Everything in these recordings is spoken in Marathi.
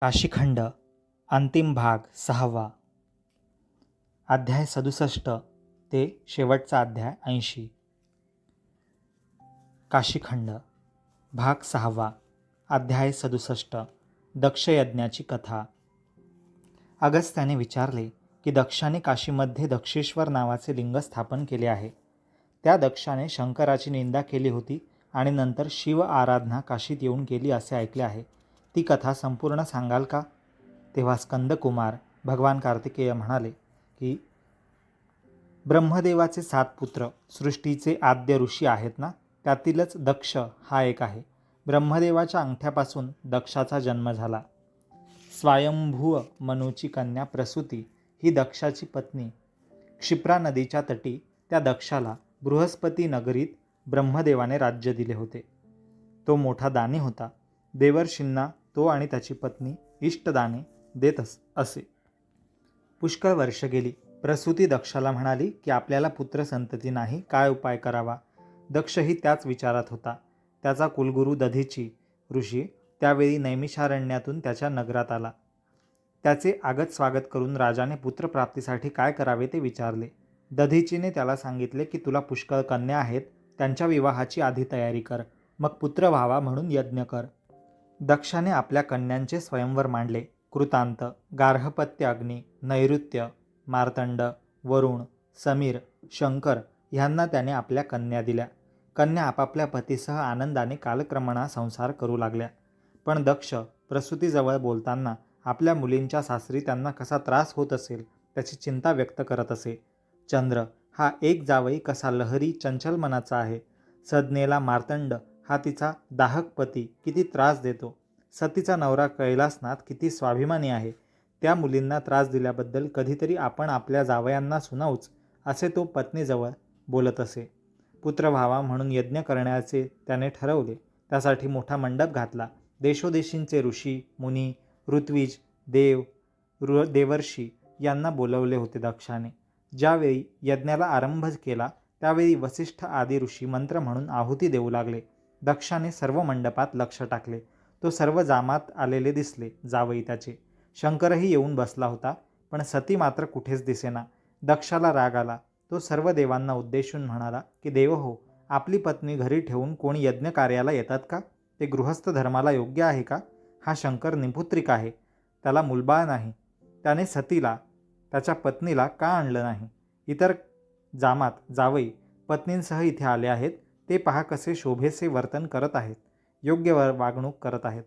काशीखंड अंतिम भाग 6वा. अध्याय 67 ते शेवटचा अध्याय 80. काशीखंड भाग 6वा. अध्याय 67. दक्षयज्ञाची कथा. अगस्त्याने विचारले की दक्षाने काशीमध्ये दक्षेश्वर नावाचे लिंग स्थापन केले आहे. त्या दक्षाने शंकराची निंदा केली होती आणि नंतर शिव आराधना काशीत येऊन केली असे ऐकले आहे. ती कथा संपूर्ण सांगाल का? तेव्हा स्कंदकुमार भगवान कार्तिकेय म्हणाले की ब्रह्मदेवाचे 7 पुत्र सृष्टीचे आद्य ऋषी आहेत ना, त्यातीलच दक्ष हा एक आहे. ब्रह्मदेवाच्या अंगठ्यापासून दक्षाचा जन्म झाला. स्वयंभू मनूची कन्या प्रसूती ही दक्षाची पत्नी. क्षिप्रा नदीच्या तटी त्या दक्षाला बृहस्पती नगरीत ब्रह्मदेवाने राज्य दिले होते. तो मोठा दानी होता. देवर्षींना तो आणि त्याची पत्नी इष्टदाने देत असे. पुष्कळ वर्ष गेली. प्रसूती दक्षाला म्हणाली की आपल्याला पुत्र संतती नाही, काय उपाय करावा. दक्षही त्याच विचारात होता. त्याचा कुलगुरू दधीची ऋषी त्यावेळी नैमिषारण्यातून त्याच्या नगरात आला. त्याचे आगत स्वागत करून राजाने पुत्रप्राप्तीसाठी काय करावे ते विचारले. दधीचीने त्याला सांगितले की तुला पुष्कळ कन्या आहेत, त्यांच्या विवाहाची आधी तयारी कर, मग पुत्र व्हावा म्हणून यज्ञ कर. दक्षाने आपल्या कन्यांचे स्वयंवर मांडले. कृतांत, गार्हपत्य अग्नी, नैऋत्य, मार्तंड, वरुण, समीर, शंकर ह्यांना त्याने आपल्या कन्या दिल्या. कन्या आपापल्या पतीसह आनंदाने कालक्रमणा संसार करू लागल्या. पण दक्ष प्रसूतीजवळ बोलताना आपल्या मुलींच्या सासरी त्यांना कसा त्रास होत असेल त्याची चिंता व्यक्त करत असे. चंद्र हा एक जावई कसा लहरी चंचल मनाचा आहे. सज्ञेला मार्तंड हा तिचा दाहक पती किती त्रास देतो. सतीचा नवरा कैलासनाथ किती स्वाभिमानी आहे. त्या मुलींना त्रास दिल्याबद्दल कधीतरी आपण आपल्या जावयांना सुनावूच, असे तो पत्नीजवळ बोलत असे. पुत्र व्हावा म्हणून यज्ञ करण्याचे त्याने ठरवले. त्यासाठी मोठा मंडप घातला. देशोदेशींचे ऋषी, मुनी, ऋत्विज, देवर्षी यांना बोलवले होते दक्षाने. ज्यावेळी यज्ञाला आरंभ केला त्यावेळी वसिष्ठ आदी ऋषी मंत्र म्हणून आहुती देऊ लागले. दक्षाने सर्व मंडपात लक्ष टाकले. तो सर्व जामात आलेले दिसले, जावई त्याचे. शंकरही येऊन बसला होता, पण सती मात्र कुठेच दिसेना. दक्षाला राग आला. तो सर्व देवांना उद्देशून म्हणाला की देव हो, आपली पत्नी घरी ठेवून कोणी यज्ञ कार्याला येतात का? ते गृहस्थ धर्माला योग्य आहे का? हा शंकर निपुत्रिक आहे, त्याला मुलबाळ नाही. त्याने सतीला त्याच्या पत्नीला का आणलं नाही? इतर जामात जावई पत्नींसह इथे आले आहेत. ते पहा कसे शोभेचे वर्तन करत आहेत, योग्य वागणूक करत आहेत.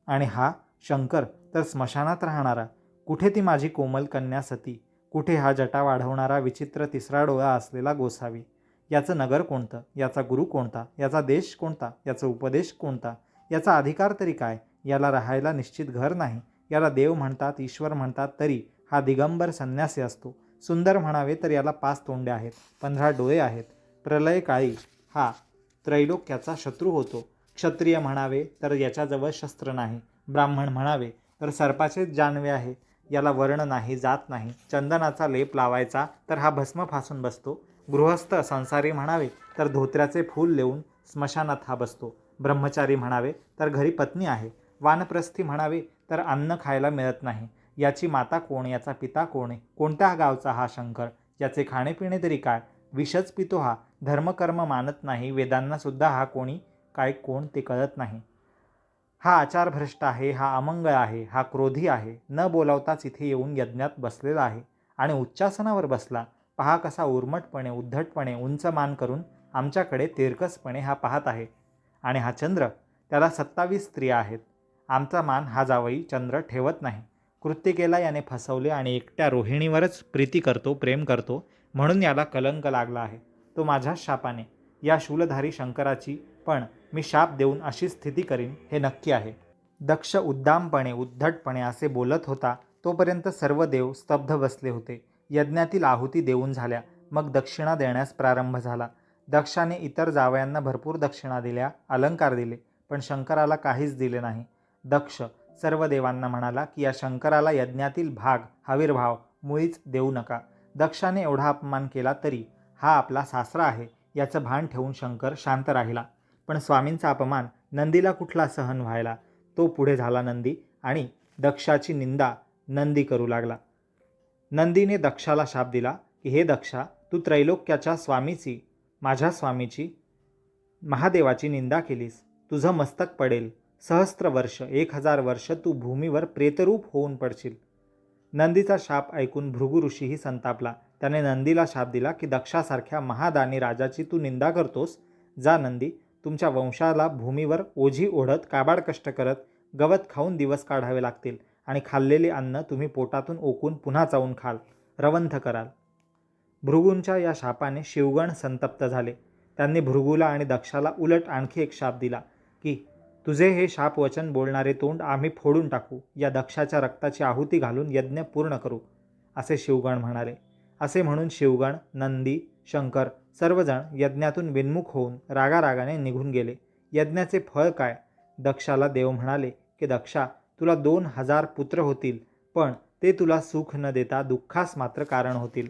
आणि हा शंकर तर स्मशानात राहणारा. कुठे ती माझी कोमल कन्या सती? कुठे हा जटा वाढवणारा विचित्र तिसरा डोळा असलेला गोसावी? याचं नगर कोणतं? याचा गुरु कोणता? याचा देश कोणता? याचा उपदेश कोणता? याचा अधिकार तरी काय? याला राहायला निश्चित घर नाही. याला देव म्हणतात, ईश्वर म्हणतात, तरी हा दिगंबर संन्यासी असतो. सुंदर म्हणावे तर याला 5 तोंडे आहेत, 15 डोळे आहेत. प्रलयकाळी हा त्रैलोक्याचा शत्रू होतो. क्षत्रिय म्हणावे तर याच्याजवळ शस्त्र नाही. ब्राह्मण म्हणावे तर सर्पाचेच जानवे आहे. याला वर्ण नाही, जात नाही. चंदनाचा लेप लावायचा तर हा भस्म फासून बसतो. गृहस्थ संसारी म्हणावे तर धोत्र्याचे फूल लेऊन स्मशानात हा बसतो. ब्रह्मचारी म्हणावे तर घरी पत्नी आहे. वानप्रस्थी म्हणावे तर अन्न खायला मिळत नाही. याची माता कोण? याचा पिता कोण? कोणत्या गावचा हा शंकर? याचे खाणेपिणे तरी काय? विषच पितो हा. धर्मकर्म मानत नाही. वेदांना सुद्धा हा कोणी काय कोण ते कळत नाही. हा आचारभ्रष्ट आहे. हा अमंगळ आहे. हा क्रोधी आहे. न बोलावताच इथे येऊन यज्ञात बसलेला आहे आणि उच्चासनावर बसला. पहा कसा उर्मटपणे, उद्धटपणे, उंच मान करून आमच्याकडे तिरकसपणे हा पाहत आहे. आणि हा चंद्र, त्याला 27 स्त्रिया आहेत. आमचा मान हा जावई चंद्र ठेवत नाही. कृत्तिकेला याने फसवले आणि एकट्या रोहिणीवरच प्रीती करतो, प्रेम करतो, म्हणून याला कलंक लागला आहे. तो माझ्याच शापाने. या शूलधारी शंकराची पण मी शाप देऊन अशी स्थिती करीन हे नक्की आहे. दक्ष उद्दामपणे, उद्धटपणे असे बोलत होता तोपर्यंत सर्व देव स्तब्ध बसले होते. यज्ञातील आहुती देऊन झाल्या. मग दक्षिणा देण्यास प्रारंभ झाला. दक्षाने इतर जावयांना भरपूर दक्षिणा दिल्या, अलंकार दिले, पण शंकराला काहीच दिले नाही. दक्ष सर्व देवांना म्हणाला की या शंकराला यज्ञातील भाग, आविर्भाव मुळीच देऊ नका. दक्षाने एवढा अपमान केला तरी हा आपला सासरा आहे याचं भान ठेवून शंकर शांत राहिला. पण स्वामींचा अपमान नंदीला कुठला सहन व्हायला. तो पुढे झाला नंदी आणि दक्षाची निंदा नंदी करू लागला. नंदीने दक्षाला शाप दिला की हे दक्षा, तू त्रैलोक्याच्या स्वामीची, माझ्या स्वामीची, महादेवाची निंदा केलीस. तुझं मस्तक पडेल. सहस्त्र वर्ष, 1000 वर्ष तू भूमीवर प्रेतरूप होऊन पडशील. नंदीचा शाप ऐकून भृगु ऋषीही संतापला. त्याने नंदीला शाप दिला की दक्षासारख्या महादानी राजाची तू निंदा करतोस. जा नंदी, तुमच्या वंशाला भूमीवर ओझी ओढत, काबाड कष्ट करत, गवत खाऊन दिवस काढावे लागतील आणि खाल्लेले अन्न तुम्ही पोटातून ओकून पुन्हा चावून खाल, रवंथ कराल. भृगूंच्या या शापाने शिवगण संतप्त झाले. त्यांनी भृगूला आणि दक्षाला उलट आणखी एक शाप दिला की तुझे हे शाप वचन बोलणारे तोंड आम्ही फोडून टाकू, या दक्षाच्या रक्ताची आहुती घालून यज्ञ पूर्ण करू, असे शिवगण म्हणाले. असे म्हणून शिवगण, नंदी, शंकर सर्वजण यज्ञातून विन्मुख होऊन रागारागाने निघून गेले. यज्ञाचे फळ काय? दक्षाला देव म्हणाले की दक्षा, तुला 2000 पुत्र होतील, पण ते तुला सुख न देता दुःखास मात्र कारण होतील.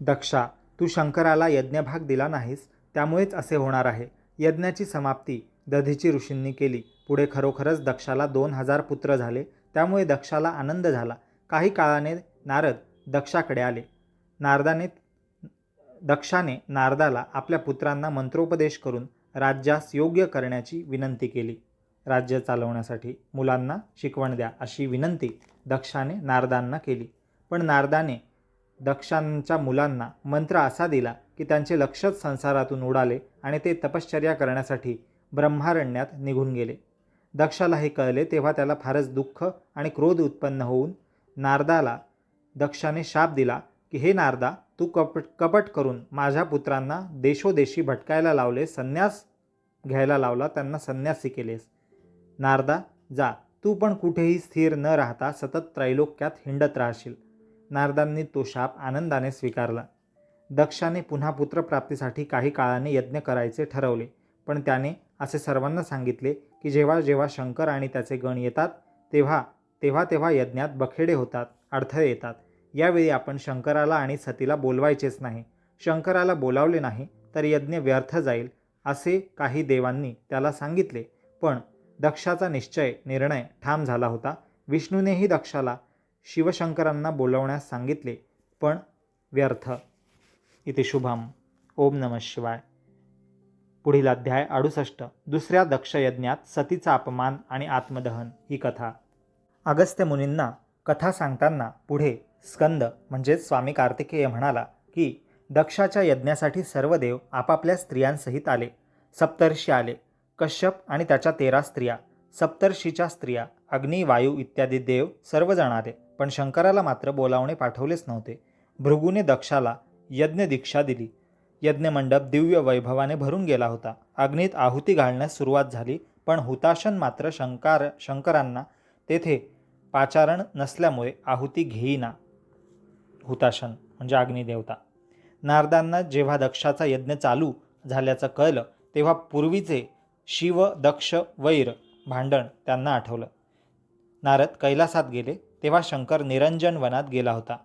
दक्षा, तू शंकराला यज्ञभाग दिला नाहीस, त्यामुळेच असे होणार आहे. यज्ञाची समाप्ती दधीची ऋषींनी केली. पुढे खरोखरच दक्षाला 2000 पुत्र झाले. त्यामुळे दक्षाला आनंद झाला. काही काळाने नारद दक्षाकडे आले. दक्षाने नारदाला आपल्या पुत्रांना मंत्रोपदेश करून राज्यास योग्य करण्याची विनंती केली. राज्य चालवण्यासाठी मुलांना शिकवण द्या, अशी विनंती दक्षाने नारदांना केली. पण नारदाने दक्षांच्या मुलांना मंत्र असा दिला की त्यांचे लक्षच संसारातून उडाले आणि ते तपश्चर्या करण्यासाठी ब्रह्मारण्यात निघून गेले. दक्षाला हे कळले तेव्हा त्याला फारच दुःख आणि क्रोध उत्पन्न होऊन नारदाला दक्षाने शाप दिला की हे नारदा, तू कपट करून माझ्या पुत्रांना देशोदेशी भटकायला लावले, संन्यास घ्यायला लावला, त्यांना संन्यासी केलेस. नारदा, जा, तू पण कुठेही स्थिर न राहता सतत त्रैलोक्यात हिंडत राहशील. नारदांनी तो शाप आनंदाने स्वीकारला. दक्षाने पुन्हा पुत्रप्राप्तीसाठी काही काळाने यज्ञ करायचे ठरवले. पण त्याने असे सर्वांना सांगितले की जेव्हा जेव्हा शंकर आणि त्याचे गण येतात तेव्हा तेव्हा यज्ञात बखेडे होतात, अडथळे येतात. यावेळी आपण शंकराला आणि सतीला बोलवायचेच नाही. शंकराला बोलावले नाही तर यज्ञ व्यर्थ जाईल, असे काही देवांनी त्याला सांगितले. पण दक्षाचा निर्णय ठाम झाला होता. विष्णूनेही दक्षाला शिवशंकरांना बोलवण्यास सांगितले, पण व्यर्थ. इति शुभम. ओम नमः शिवाय. पुढील अध्याय 68. दुसऱ्या दक्षयज्ञात सतीचा अपमान आणि आत्मदहन ही कथा. अगस्त्य मुनींना कथा सांगताना पुढे स्कंद म्हणजेच स्वामी कार्तिकेय म्हणाला की दक्षाच्या यज्ञासाठी सर्व देव आपापल्या स्त्रियांसहित आले. सप्तर्षी आले, कश्यप आणि त्याच्या 13 स्त्रिया, सप्तर्षीच्या स्त्रिया, अग्नी, वायू इत्यादी देव सर्वजण आले. पण शंकराला मात्र बोलावणे पाठवलेच नव्हते. भृगूने दक्षाला यज्ञ दीक्षा दिली. यज्ञमंडप दिव्य वैभवाने भरून गेला होता. अग्नीत आहुती घालण्यास सुरुवात झाली, पण हुताशन मात्र शंकरांना तेथे पाचारण नसल्यामुळे आहुती घेईना. हुताशन म्हणजे अग्निदेवता. नारदांना जेव्हा दक्षाचा यज्ञ चालू झाल्याचं कळलं तेव्हा पूर्वीचे शिव दक्ष वैर भांडण त्यांना आठवलं. नारद कैलासात गेले तेव्हा शंकर निरंजन वनात गेला होता.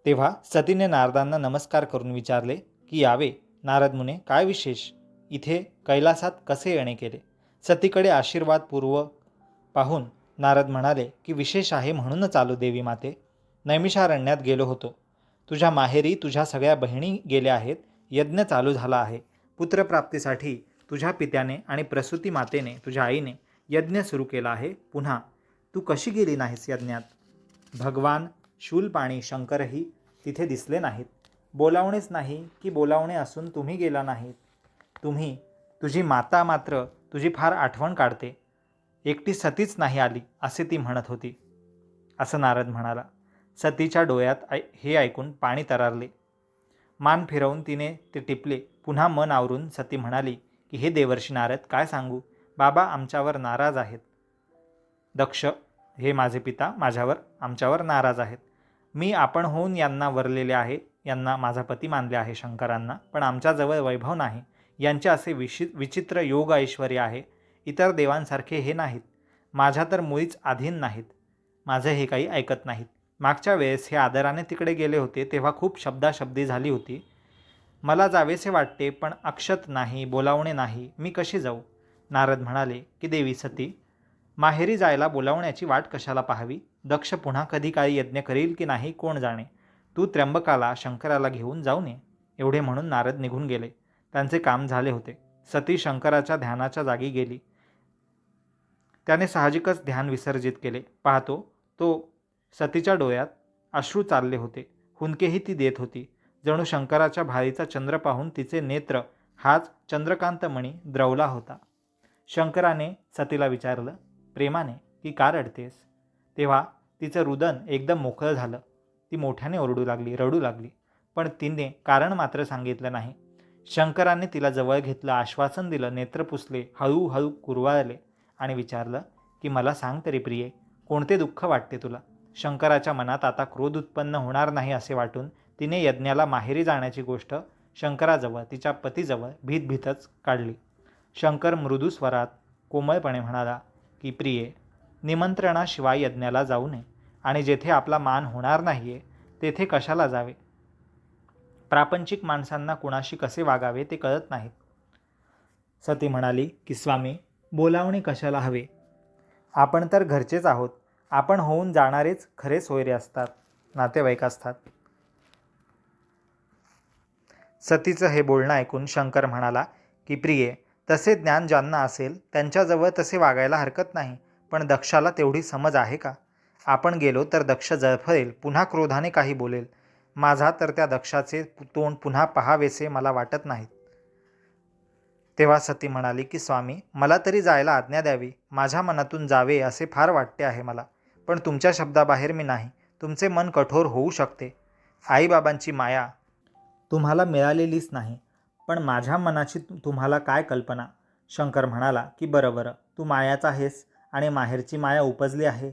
तेव्हा सतीने नारदांना नमस्कार करून विचारले की यावे. नारद मुने, काय विशेष? इथे कैलासात कसे येणे केले? सतीकडे आशीर्वादपूर्व पाहून नारद म्हणाले की विशेष आहे म्हणूनच आलो देवी माते. नैमिषारण्यात गेलो होतो. तुझ्या माहेरी तुझ्या सगळ्या बहिणी गेल्या आहेत. यज्ञ चालू झाला आहे. पुत्रप्राप्तीसाठी तुझ्या पित्याने आणि प्रसूती मातेने, तुझ्या आईने यज्ञ सुरू केला आहे. पुन्हा तू कशी गेली नाहीस यज्ञात? भगवान शूलपाणी शंकरही तिथे दिसले नाहीत. बोलावणेच नाही की बोलावणे असून तुम्ही गेला नाहीत. तुझी माता मात्र तुझी फार आठवण काढते. एकटी सतीच नाही आली असे ती म्हणत होती, असं नारद म्हणाला. सतीच्या डोळ्यात हे ऐकून पाणी तरारले. मान फिरवून तिने ते टिपले. पुन्हा मन आवरून सती म्हणाली की हे देवर्षी नारद, काय सांगू, बाबा आमच्यावर नाराज आहेत. दक्ष हे माझे पिता आमच्यावर नाराज आहेत. मी आपण होऊन यांना वरलेले आहे. यांना माझा पती मानले आहे शंकरांना, पण आमच्याजवळ वैभव नाही. यांचे असे विचित्र योग ऐश्वर्य आहे. इतर देवांसारखे हे नाहीत. माझ्या तर मुळीच अधीन नाहीत. माझे हे काही ऐकत नाहीत. मागच्या वेळेस हे आदराने तिकडे गेले होते तेव्हा खूप शब्दाशब्दी झाली होती. मला जावेसे वाटते, पण अक्षत नाही, बोलावणे नाही. मी कशी जाऊ? नारद म्हणाले की देवी सती, माहेरी जायला बोलावण्याची वाट कशाला पाहावी? दक्ष पुन्हा कधी काही यज्ञ करील की नाही कोण जाणे. तू त्र्यंबकाला शंकराला घेऊन जाऊन ये. एवढे म्हणून नारद निघून गेले. त्यांचे काम झाले होते. सती शंकराच्या ध्यानाच्या जागी गेली. त्याने साहजिकच ध्यान विसर्जित केले. पाहतो तो सतीच्या डोळ्यात अश्रू चालले होते. हुंदकेही ती देत होती. जणू शंकराच्या भाळीचा चंद्र पाहून तिचे नेत्र हाच चंद्रकांतमणी द्रवला होता. शंकराने सतीला विचारलं प्रेमाने की का रडतेस? तेव्हा तिचं रुदन एकदम मोकळं झालं. ती मोठ्याने ओरडू लागली, रडू लागली. पण तिने कारण मात्र सांगितलं नाही. शंकराने तिला जवळ घेतलं, आश्वासन दिलं, नेत्र पुसले, हळूहळू कुरवाळले आणि विचारलं की मला सांग तरी प्रिये, कोणते दुःख वाटते तुला? शंकराच्या मनात आता क्रोध उत्पन्न होणार नाही असे वाटून तिने यज्ञाला माहेरी जाण्याची गोष्ट शंकराजवळ, तिच्या पतीजवळ भीतभीतच काढली. शंकर मृदू स्वरात कोमळपणे म्हणाला की प्रिये, निमंत्रणाशिवाय यज्ञाला जाऊ नये आणि जेथे आपला मान होणार नाहीये तेथे कशाला जावे? प्रापंचिक माणसांना कुणाशी कसे वागावे ते कळत नाहीत. सती म्हणाली की स्वामी, बोलावणे कशाला हवे? आपण तर घरचेच आहोत. आपण होऊन जाणारेच खरे सोयरे असतात, नातेवाईक असतात. सतीचं हे बोलणं ऐकून शंकर म्हणाला की प्रिये, तसे ज्ञान ज्यांना असेल त्यांच्याजवळ तसे वागायला हरकत नाही. पण दक्षाला तेवढी समज आहे का? आपण गेलो तर दक्ष जळफळेल, पुन्हा क्रोधाने काही बोलेल. माझा तर त्या दक्षाचे तोंड पुन्हा पहावेसे मला वाटत नाहीत. तेव्हा सती म्हणाली की स्वामी, मला तरी जायला आज्ञा द्यावी. माझ्या मनातून जावे असे फार वाटते आहे मला. पण तुमच्या शब्दाबाहेर मी नाही. तुमचे मन कठोर होऊ शकते. आईबाबांची माया तुम्हाला मिळालेलीच नाही. पण माझ्या मनाची तुम्हाला काय कल्पना? शंकर म्हणाला की बरं बरं, तू मायाचा आहेस आणि माहेरची माया उपजली आहे.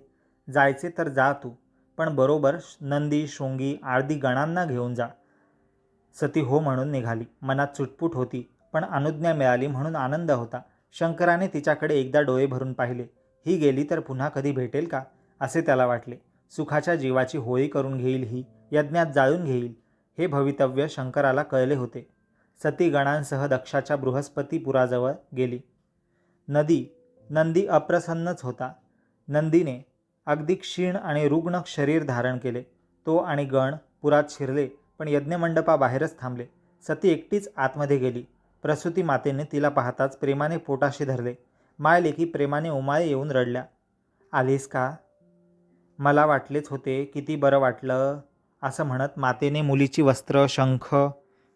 जायचे तर जा तू, पण बरोबर नंदी, शृंगी आदी गणांना घेऊन जा. सती हो म्हणून निघाली. मनात चुटपुट होती, पण अनुज्ञा मिळाली म्हणून आनंद होता. शंकराने तिच्याकडे एकदा डोळे भरून पाहिले. ही गेली तर पुन्हा कधी भेटेल का असे त्याला वाटले. सुखाच्या जीवाची होळी करून घेईल ही, यज्ञात जाळून घेईल, हे भवितव्य शंकराला कळले होते. सती गणांसह दक्षाच्या बृहस्पतीपुराजवळ गेली. नंदी अप्रसन्नच होता. नंदीने अगदी क्षीण आणि रुग्ण शरीर धारण केले. तो आणि गण पुरात शिरले, पण यज्ञमंडपाबाहेरच थांबले. सती एकटीच आतमध्ये गेली. प्रसूती मातेने तिला पाहताच प्रेमाने पोटाशी धरले. मायलेकी प्रेमाने उमाळे येऊन रडल्या. आलीस का? मला वाटलेच होते. किती बरं वाटलं. असं म्हणत मातेने मुलीची वस्त्र, शंख,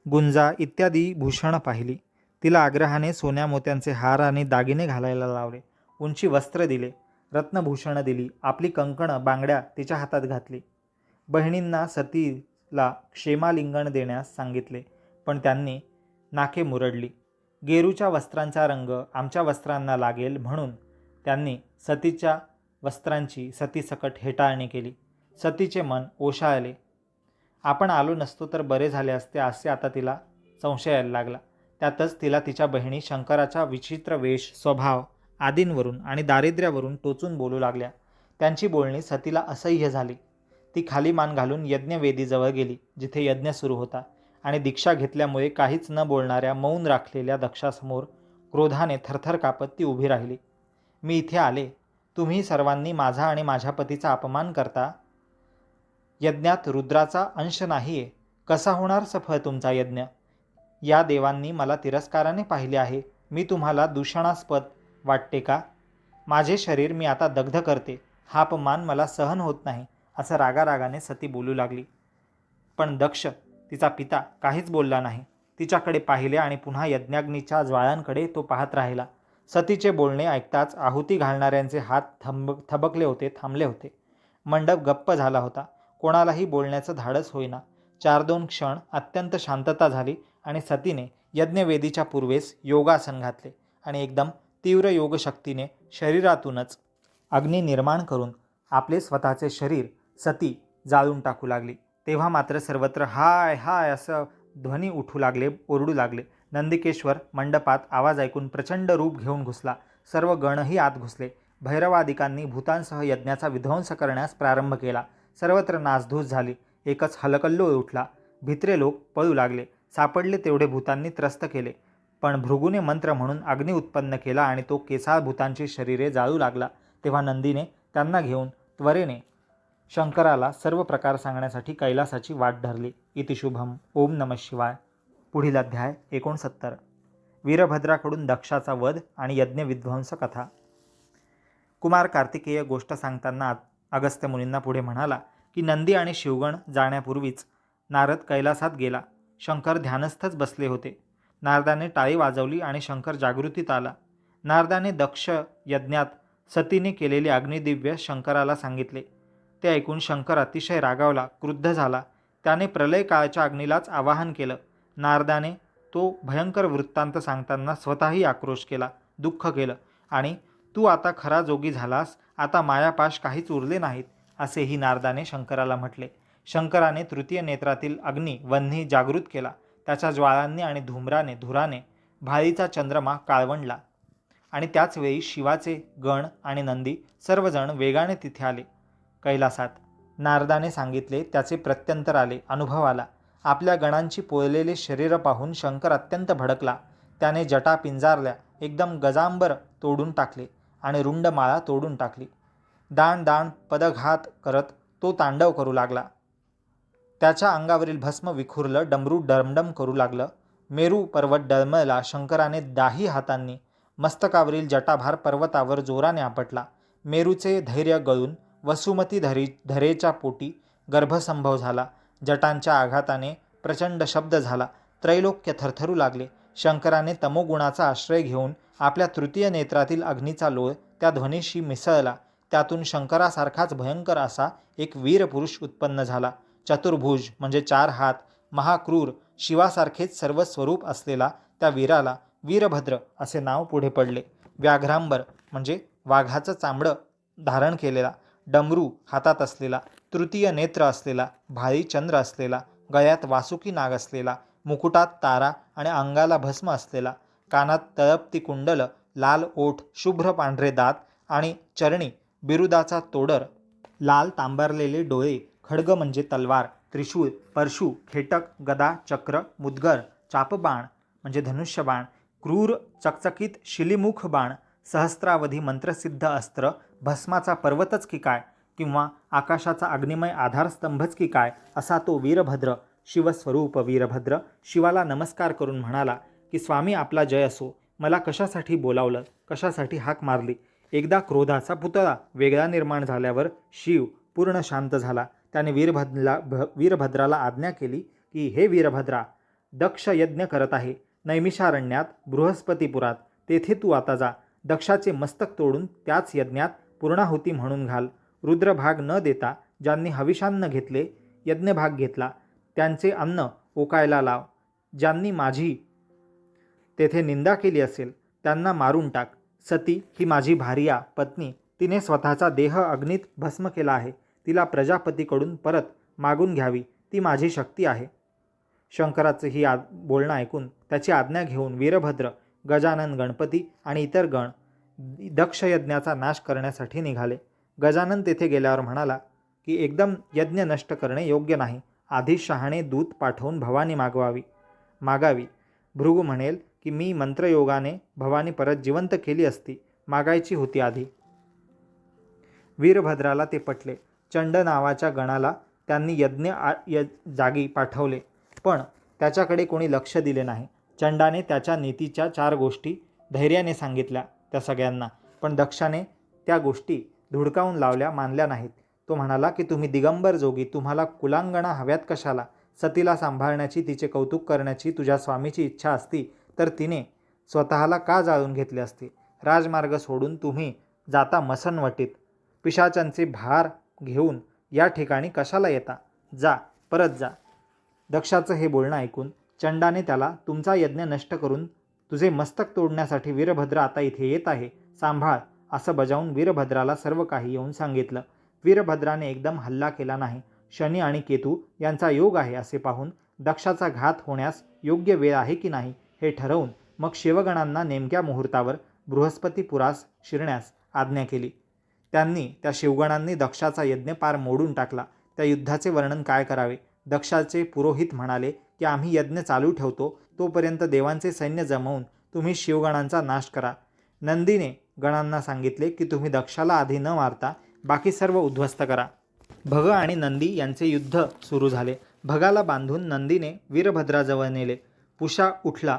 गुंजा इत्यादी भूषणं पाहिली. तिला आग्रहाने सोन्या मोत्यांचे हार आणि दागिने घालायला लावले. उंची वस्त्र दिले, रत्नभूषणं दिली. आपली कंकणं, बांगड्या तिच्या हातात घातली. बहिणींना सतीला क्षेमालिंगण देण्यास सांगितले, पण त्यांनी नाके मुरडली. गेरूच्या वस्त्रांचा रंग आमच्या वस्त्रांना लागेल म्हणून त्यांनी सतीच्या वस्त्रांची सतीसकट हेटाळणी केली. सतीचे मन ओशाळले. आपण आलो नसतो तर बरे झाले असते असे आता तिला संशय यायला लागला. त्यातच तिला तिच्या बहिणी शंकराच्या विचित्र वेश, स्वभाव आदींवरून आणि दारिद्र्यावरून टोचून बोलू लागल्या. त्यांची बोलणी सतीला असह्य झाली. ती खाली मान घालून यज्ञवेदीजवळ गेली, जिथे यज्ञ सुरू होता, आणि दीक्षा घेतल्यामुळे काहीच न बोलणाऱ्या मौन राखलेल्या दक्षासमोर क्रोधाने थरथर कापत ती उभी राहिली. मी इथे आले. तुम्ही सर्वांनी माझा आणि माझ्या पतीचा अपमान करता. यज्ञात रुद्राचा अंश नाहीये. कसा होणार सफळ तुमचा यज्ञ? या देवांनी मला तिरस्काराने पाहिले आहे. मी तुम्हाला दूषणास्पद वाटते का? माझे शरीर मी आता दग्ध करते. हा अपमान मला सहन होत नाही, असं रागारागाने सती बोलू लागली. पण दक्ष, तिचा पिता, काहीच बोलला नाही. तिच्याकडे पाहिले आणि पुन्हा यज्ञाग्नीच्या ज्वाळांकडे तो पाहत राहिला. सतीचे बोलणे ऐकताच आहुती घालणाऱ्यांचे हात थबकले होते, थांबले होते. मंडप गप्प झाला होता. कोणालाही बोलण्याचं धाडस होईना. 4-2 क्षण अत्यंत शांतता झाली आणि सतीने यज्ञवेदीच्या पूर्वेस योगासन घातले आणि एकदम तीव्र योगशक्तीने शरीरातूनच अग्नी निर्माण करून आपले स्वतःचे शरीर सती जाळून टाकू लागली. तेव्हा मात्र सर्वत्र हाय हाय असं ध्वनी उठू लागले, ओरडू लागले. नंदिकेश्वर मंडपात आवाज ऐकून प्रचंड रूप घेऊन घुसला. सर्व गणही आत घुसले. भैरवादिकांनी भूतांसह यज्ञाचा विध्वंस करण्यास प्रारंभ केला. सर्वत्र नासधूस झाली. एकच हलकल्लोळ उठला. भित्रे लोक पळू लागले. सापडले तेवढे भूतांनी त्रस्त केले. पण भृगूने मंत्र म्हणून अग्नी उत्पन्न केला आणि तो केसाळ भूतांची शरीरे जाळू लागला. तेव्हा नंदीने त्यांना घेऊन त्वरेने शंकराला सर्व प्रकार सांगण्यासाठी कैलासाची वाट धरली. इति शुभम. ओम नमः शिवाय. पुढील अध्याय 69. वीरभद्राकडून दक्षाचा वध आणि यज्ञविध्वंस कथा. कुमार कार्तिकेय गोष्ट सांगताना अगस्त्य मुनींना पुढे म्हणाला की नंदी आणि शिवगण जाण्यापूर्वीच नारद कैलासात गेला. शंकर ध्यानस्थच बसले होते. नारदाने टाळी वाजवली आणि शंकर जागृतीत आला. नारदाने दक्ष यज्ञात सतीने केलेले अग्निदिव्य शंकराला सांगितले. ते ऐकून शंकर अतिशय रागावला, क्रुद्ध झाला. त्याने प्रलय काळाच्या अग्नीलाच आवाहन केलं. नारदाने तो भयंकर वृत्तांत सांगताना स्वतःही आक्रोश केला, दुःख केलं आणि तू आता खरा जोगी झालास, आता मायापाश काहीच उरले नाहीत, असेही नारदाने शंकराला म्हटले. शंकराने तृतीय नेत्रातील अग्नी वन्ही जागृत केला. त्याच्या ज्वाळांनी आणि धुराने भाळीचा चंद्रमा काळवंडला आणि त्याचवेळी शिवाचे गण आणि नंदी सर्वजण वेगाने तिथे आले. कैलासात नारदाने सांगितले त्याचे प्रत्यंतर आले, अनुभव आला. आपल्या गणांची पोळलेले शरीर पाहून शंकर अत्यंत भडकला. त्याने जटा पिंजारल्या, एकदम गजांबर तोडून टाकले आणि रुंडमाळा तोडून टाकली. दाण पदघात करत तो तांडव करू लागला. त्याच्या अंगावरील भस्म विखुरलं, डमरू डमडम करू लागलं. मेरू पर्वत डळमळला. शंकराने दाही हातांनी मस्तकावरील जटाभार पर्वतावर जोराने आपटला. मेरूचे धैर्य गळून वसुमती धरेच्या पोटी गर्भसंभव झाला. जटांच्या आघाताने प्रचंड शब्द झाला. त्रैलोक्य थरथरू लागले. शंकराने तमोगुणाचा आश्रय घेऊन आपल्या तृतीय नेत्रातील अग्नीचा लोळ त्या ध्वनीशी मिसळला. त्यातून शंकरासारखाच भयंकर असा एक वीरपुरुष उत्पन्न झाला. चतुर्भुज म्हणजे 4 हात, महाक्रूर, शिवासारखेच सर्व स्वरूप असलेला त्या वीराला वीरभद्र असे नाव पुढे पडले. व्याघ्रांबर म्हणजे वाघाचं चामडं धारण केलेला, डमरू हातात असलेला, तृतीय नेत्र असलेला, भाळी चंद्र असलेला, गळ्यात वासुकी नाग असलेला, मुकुटात तारा आणि अंगाला भस्म असलेला, कानात तळपती कुंडल, लाल ओठ, शुभ्र पांढरे दात आणि चरणी बिरुदाचा तोडर, लाल तांबरलेले डोळे, खड्ग म्हणजे तलवार, त्रिशूळ, परशु, खेटक, गदा, चक्र, मुद्गर, चापबाण म्हणजे धनुष्यबाण, क्रूर चकचकीत शिलीमुख बाण, सहस्त्रावधी मंत्रसिद्ध अस्त्र, भस्माचा पर्वतच की काय किंवा आकाशाचा अग्निमय आधारस्तंभच की काय असा तो वीरभद्र, शिवस्वरूप वीरभद्र शिवाला नमस्कार करून म्हणाला की स्वामी आपला जय असो. मला कशासाठी बोलावलं, कशासाठी हाक मारली. एकदा क्रोधाचा पुतळा वेगळा निर्माण झाल्यावर शिव पूर्ण शांत झाला. त्याने वीरभद्राला आज्ञा केली की हे वीरभद्रा, दक्ष यज्ञ करत आहे नैमिषारण्यात बृहस्पतीपुरात. तेथे तू आता जा. दक्षाचे मस्तक तोडून त्याच यज्ञात पूर्णाहुती म्हणून घाल. रुद्रभाग न देता ज्यांनी हविषान्न घेतले, यज्ञभाग घेतला, त्यांचे अन्न ओकायला लाव. ज्यांनी माझी तेथे निंदा केली असेल त्यांना मारून टाक. सती ही माझी भार्या पत्नी, तिने स्वतःचा देह अग्नीत भस्म केला आहे. तिला प्रजापतीकडून परत मागून घ्यावी, ती माझी शक्ती आहे. शंकराचं ही बोलणं ऐकून त्याची आज्ञा घेऊन वीरभद्र, गजानन, गणपती आणि इतर गण दक्षयज्ञाचा नाश करण्यासाठी निघाले. गजानन तेथे गेल्यावर म्हणाला की एकदम यज्ञ नष्ट करणे योग्य नाही. आधी शहाणे दूत पाठवून भवानी मागावी. भृगू म्हणेल की मी मंत्रयोगाने भवानी परत जिवंत केली असती, मागायची होती आधी. वीरभद्राला ते पटले. चंड नावाच्या गणाला त्यांनी यज्ञ जागी पाठवले, पण त्याच्याकडे कोणी लक्ष दिले नाही. चंडाने त्याच्या नीतीच्या 4 गोष्टी धैर्याने सांगितल्या त्या सगळ्यांना, पण दक्षाने त्या गोष्टी धुडकावून लावल्या, मानल्या नाहीत. तो म्हणाला की तुम्ही दिगंबर जोगी, तुम्हाला कुलांगणा हव्यात कशाला? सतीला सांभाळण्याची, तिचे कौतुक करण्याची तुझ्या स्वामीची इच्छा असती तर तिने स्वतःला का जाळून घेतले असते? राजमार्ग सोडून तुम्ही जाता मसनवटीत. पिशाचांचे भार घेऊन या ठिकाणी कशाला येता? जा, परत जा. दक्षाचं हे बोलणं ऐकून चंडाने त्याला तुमचा यज्ञ नष्ट करून तुझे मस्तक तोडण्यासाठी वीरभद्र आता इथे येत आहे, सांभाळ असं बजावून वीरभद्राला सर्व काही येऊन सांगितलं. वीरभद्राने एकदम हल्ला केला नाही. शनी आणि केतू यांचा योग आहे असे पाहून दक्षाचा घात होण्यास योग्य वेळ आहे की नाही हे ठरवून मग शिवगणांना नेमक्या मुहूर्तावर बृहस्पतीपुरास शिरण्यास आज्ञा केली. त्या शिवगणांनी दक्षाचा यज्ञ पार मोडून टाकला. त्या युद्धाचे वर्णन काय करावे? दक्षाचे पुरोहित म्हणाले की आम्ही यज्ञ चालू ठेवतो, तोपर्यंत देवांचे सैन्य जमवून तुम्ही शिवगणांचा नाश करा. नंदीने गणांना सांगितले की तुम्ही दक्षाला आधी न मारता बाकी सर्व उद्ध्वस्त करा. भग आणि नंदी यांचे युद्ध सुरू झाले. भगाला बांधून नंदीने वीरभद्राजवळ नेले. पुषा उठला.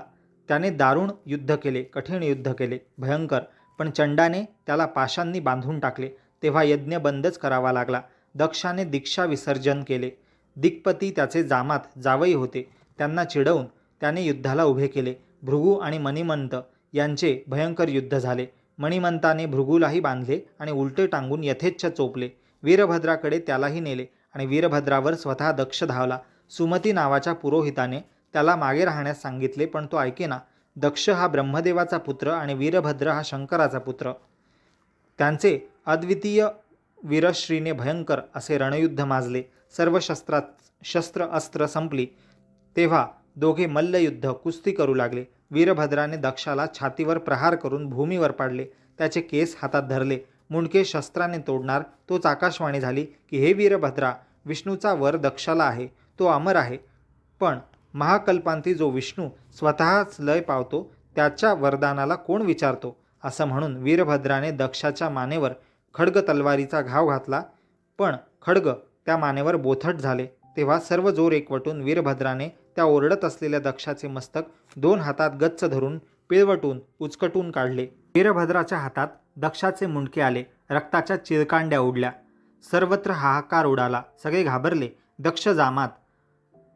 त्याने दारुण युद्ध केले, कठीण युद्ध केले, भयंकर. पण चंडाने त्याला पाशांनी बांधून टाकले. तेव्हा यज्ञ बंदच करावा लागला. दक्षाने दीक्षा विसर्जन केले. दिक्पती त्याचे जावई होते. त्यांना चिडवून त्याने युद्धाला उभे केले. भृगू आणि मणिमंत यांचे भयंकर युद्ध झाले. मणिमंताने भृगूलाही बांधले आणि उलटे टांगून यथेच्छ चोपले. वीरभद्राकडे त्यालाही नेले आणि वीरभद्रावर स्वतः दक्ष धावला. सुमती नावाच्या पुरोहिताने त्याला मागे राहण्यास सांगितले, पण तो ऐकेना. दक्ष हा ब्रह्मदेवाचा पुत्र आणि वीरभद्र हा शंकराचा पुत्र. त्यांचे अद्वितीय वीरश्रीने भयंकर असे रणयुद्ध माजले. सर्व शस्त्र अस्त्र संपली तेव्हा दोघे मल्लयुद्ध कुस्ती करू लागले. वीरभद्राने दक्षाला छातीवर प्रहार करून भूमीवर पाडले. त्याचे केस हातात धरले. मुंडके शस्त्राने तोडणार तोच आकाशवाणी झाली की हे वीरभद्रा, विष्णूचा वर दक्षाला आहे. तो अमर आहे. पण महाकल्पांती जो विष्णू स्वतःच लय पावतो त्याच्या वरदानाला कोण विचारतो. असं म्हणून वीरभद्राने दक्षाच्या मानेवर खड्ग तलवारीचा घाव घातला. पण खड्ग त्या मानेवर बोथट झाले. तेव्हा सर्व जोर एकवटून वीरभद्राने त्या ओरडत असलेल्या दक्षाचे मस्तक 2 हातात गच्च धरून पिळवटून उचकटून काढले. वीरभद्राच्या हातात दक्षाचे मुंडके आले. रक्ताच्या चिळकांड्या उडल्या. सर्वत्र हाहाकार उडाला. सगळे घाबरले. दक्ष जामात,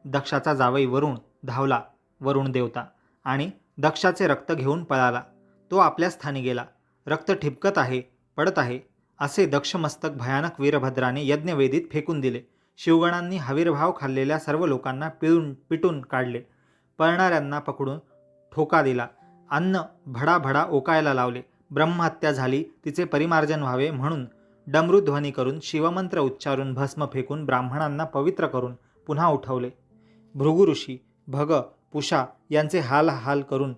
दक्षाचा जावई वरुण धावला. वरुण देवता आणि दक्षाचे रक्त घेऊन पळाला. तो आपल्या स्थानी गेला. रक्त ठिपकत आहे, पडत आहे असे दक्षमस्तक भयानक वीरभद्राने यज्ञवेदीत फेकून दिले. शिवगणांनी हवीरभाव खाल्लेल्या सर्व लोकांना पिटून काढले. पळणाऱ्यांना पकडून ठोका दिला. अन्न भडाभडा ओकायला लावले. ब्रह्महत्या झाली, तिचे परिमार्जन व्हावे म्हणून डमरुध्वनी करून शिवमंत्र उच्चारून भस्म फेकून ब्राह्मणांना पवित्र करून पुन्हा उठवले. भृगु ऋषी, भग, पुषा यांचे हाल करून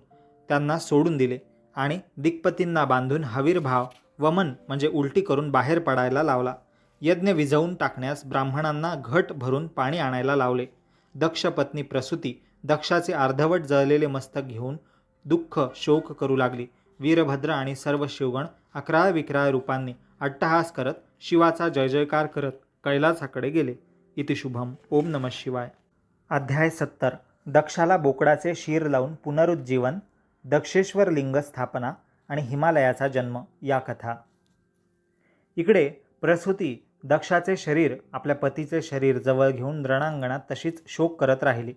त्यांना सोडून दिले आणि दिक्पतींना बांधून हवीरभाव वमन म्हणजे उलटी करून बाहेर पडायला लावला. यज्ञ विझवून टाकण्यास ब्राह्मणांना घट भरून पाणी आणायला लावले. दक्ष पत्नी प्रसूती दक्षाचे अर्धवट जळलेले मस्तक घेऊन दुःख शोक करू लागली. वीरभद्र आणि सर्व शिवगण अकराळ विक्राळ रूपांनी अट्टहास करत शिवाचा जय जयकार करत कैलासाकडे गेले. इति शुभम. ओम नमः शिवाय. अध्याय 70. दक्षाला बोकडाचे शीर लावून पुनरुज्जीवन, दक्षेश्वर लिंग स्थापना आणि हिमालयाचा जन्म या कथा. इकडे प्रसूती दक्षाचे शरीर आपल्या पतीचे शरीर जवळ घेऊन रणांगणात तशीच शोक करत राहिली.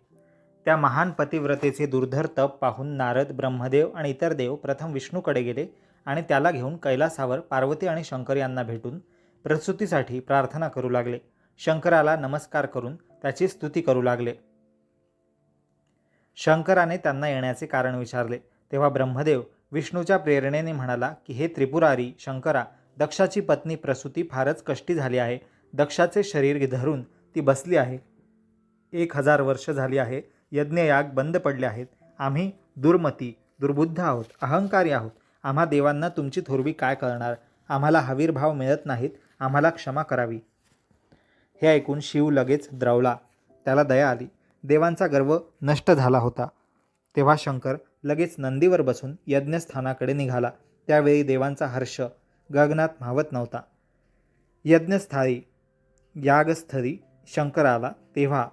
त्या महान पतिव्रतेचे दुर्धर तप पाहून नारद, ब्रह्मदेव आणि इतर देव प्रथम विष्णूकडे गेले आणि त्याला घेऊन कैलासावर पार्वती आणि शंकर यांना भेटून प्रसूतीसाठी प्रार्थना करू लागले. शंकराला नमस्कार करून त्याची स्तुती करू लागले. शंकराने त्यांना येण्याचे कारण विचारले. तेव्हा ब्रह्मदेव विष्णूच्या प्रेरणेने म्हणाला की हे त्रिपुरारी शंकरा, दक्षाची पत्नी प्रसूती फारच कष्टी झाली आहे. दक्षाचे शरीर धरून ती बसली आहे. 1000 वर्ष झाली आहे. यज्ञयाग बंद पडले आहेत. आम्ही दुर्मती, दुर्बुद्ध आहोत, अहंकारी आहोत. आम्हा देवांना तुमची थोरवी काय कळणार. आम्हाला हवीरभाव मिळत नाहीत. आम्हाला क्षमा करावी. हे ऐकून शिव लगेच द्रवला. त्याला दया आली. देवांचा गर्व नष्ट झाला होता. तेव्हा शंकर लगेच नंदीवर बसून यज्ञस्थानाकडे निघाला. त्यावेळी देवांचा हर्ष गगनात मावत नव्हता. यज्ञस्थळी यागस्थळी शंकर आला तेव्हा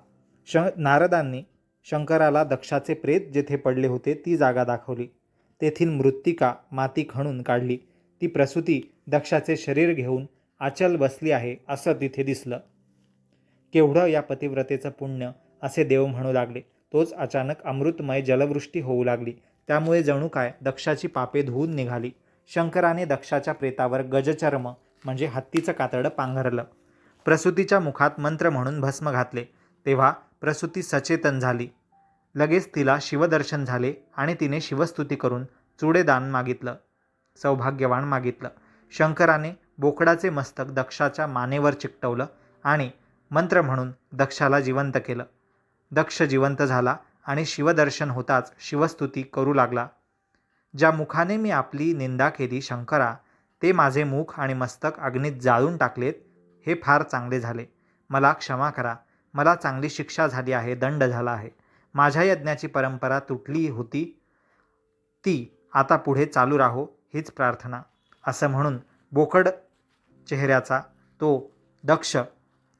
नारदांनी शंकराला दक्षाचे प्रेत जेथे पडले होते ती जागा दाखवली. तेथील मृत्तिका माती खणून काढली. ती प्रसूती दक्षाचे शरीर घेऊन आचल बसली आहे असं तिथे दिसलं. केवढं या पतिव्रतेचं पुण्य असे देव म्हणू लागले. तोच अचानक अमृतमय जलवृष्टी होऊ लागली. त्यामुळे जणू काय दक्षाची पापे धुवून निघाली. शंकराने दक्षाच्या प्रेतावर गजचर्म म्हणजे हत्तीचं कातडं पांघरलं. प्रसूतीच्या मुखात मंत्र म्हणून भस्म घातले. तेव्हा प्रसूती सचेतन झाली. लगेच तिला शिवदर्शन झाले आणि तिने शिवस्तुती करून चुडेदान मागितलं, सौभाग्यवान मागितलं. शंकराने बोकडाचे मस्तक दक्षाच्या मानेवर चिकटवलं आणि मंत्र म्हणून दक्षाला जिवंत केलं. दक्ष जिवंत झाला आणि शिवदर्शन होताच शिवस्तुती करू लागला. ज्या मुखाने मी आपली निंदा केली शंकरा, ते माझे मुख आणि मस्तक अग्नीत जाळून टाकलेत. हे फार चांगले झाले. मला क्षमा करा. मला चांगली शिक्षा झाली आहे, दंड झाला आहे. माझ्या यज्ञाची परंपरा तुटली होती ती आता पुढे चालू राहो हीच प्रार्थना. असं म्हणून बोकड चेहऱ्याचा तो दक्ष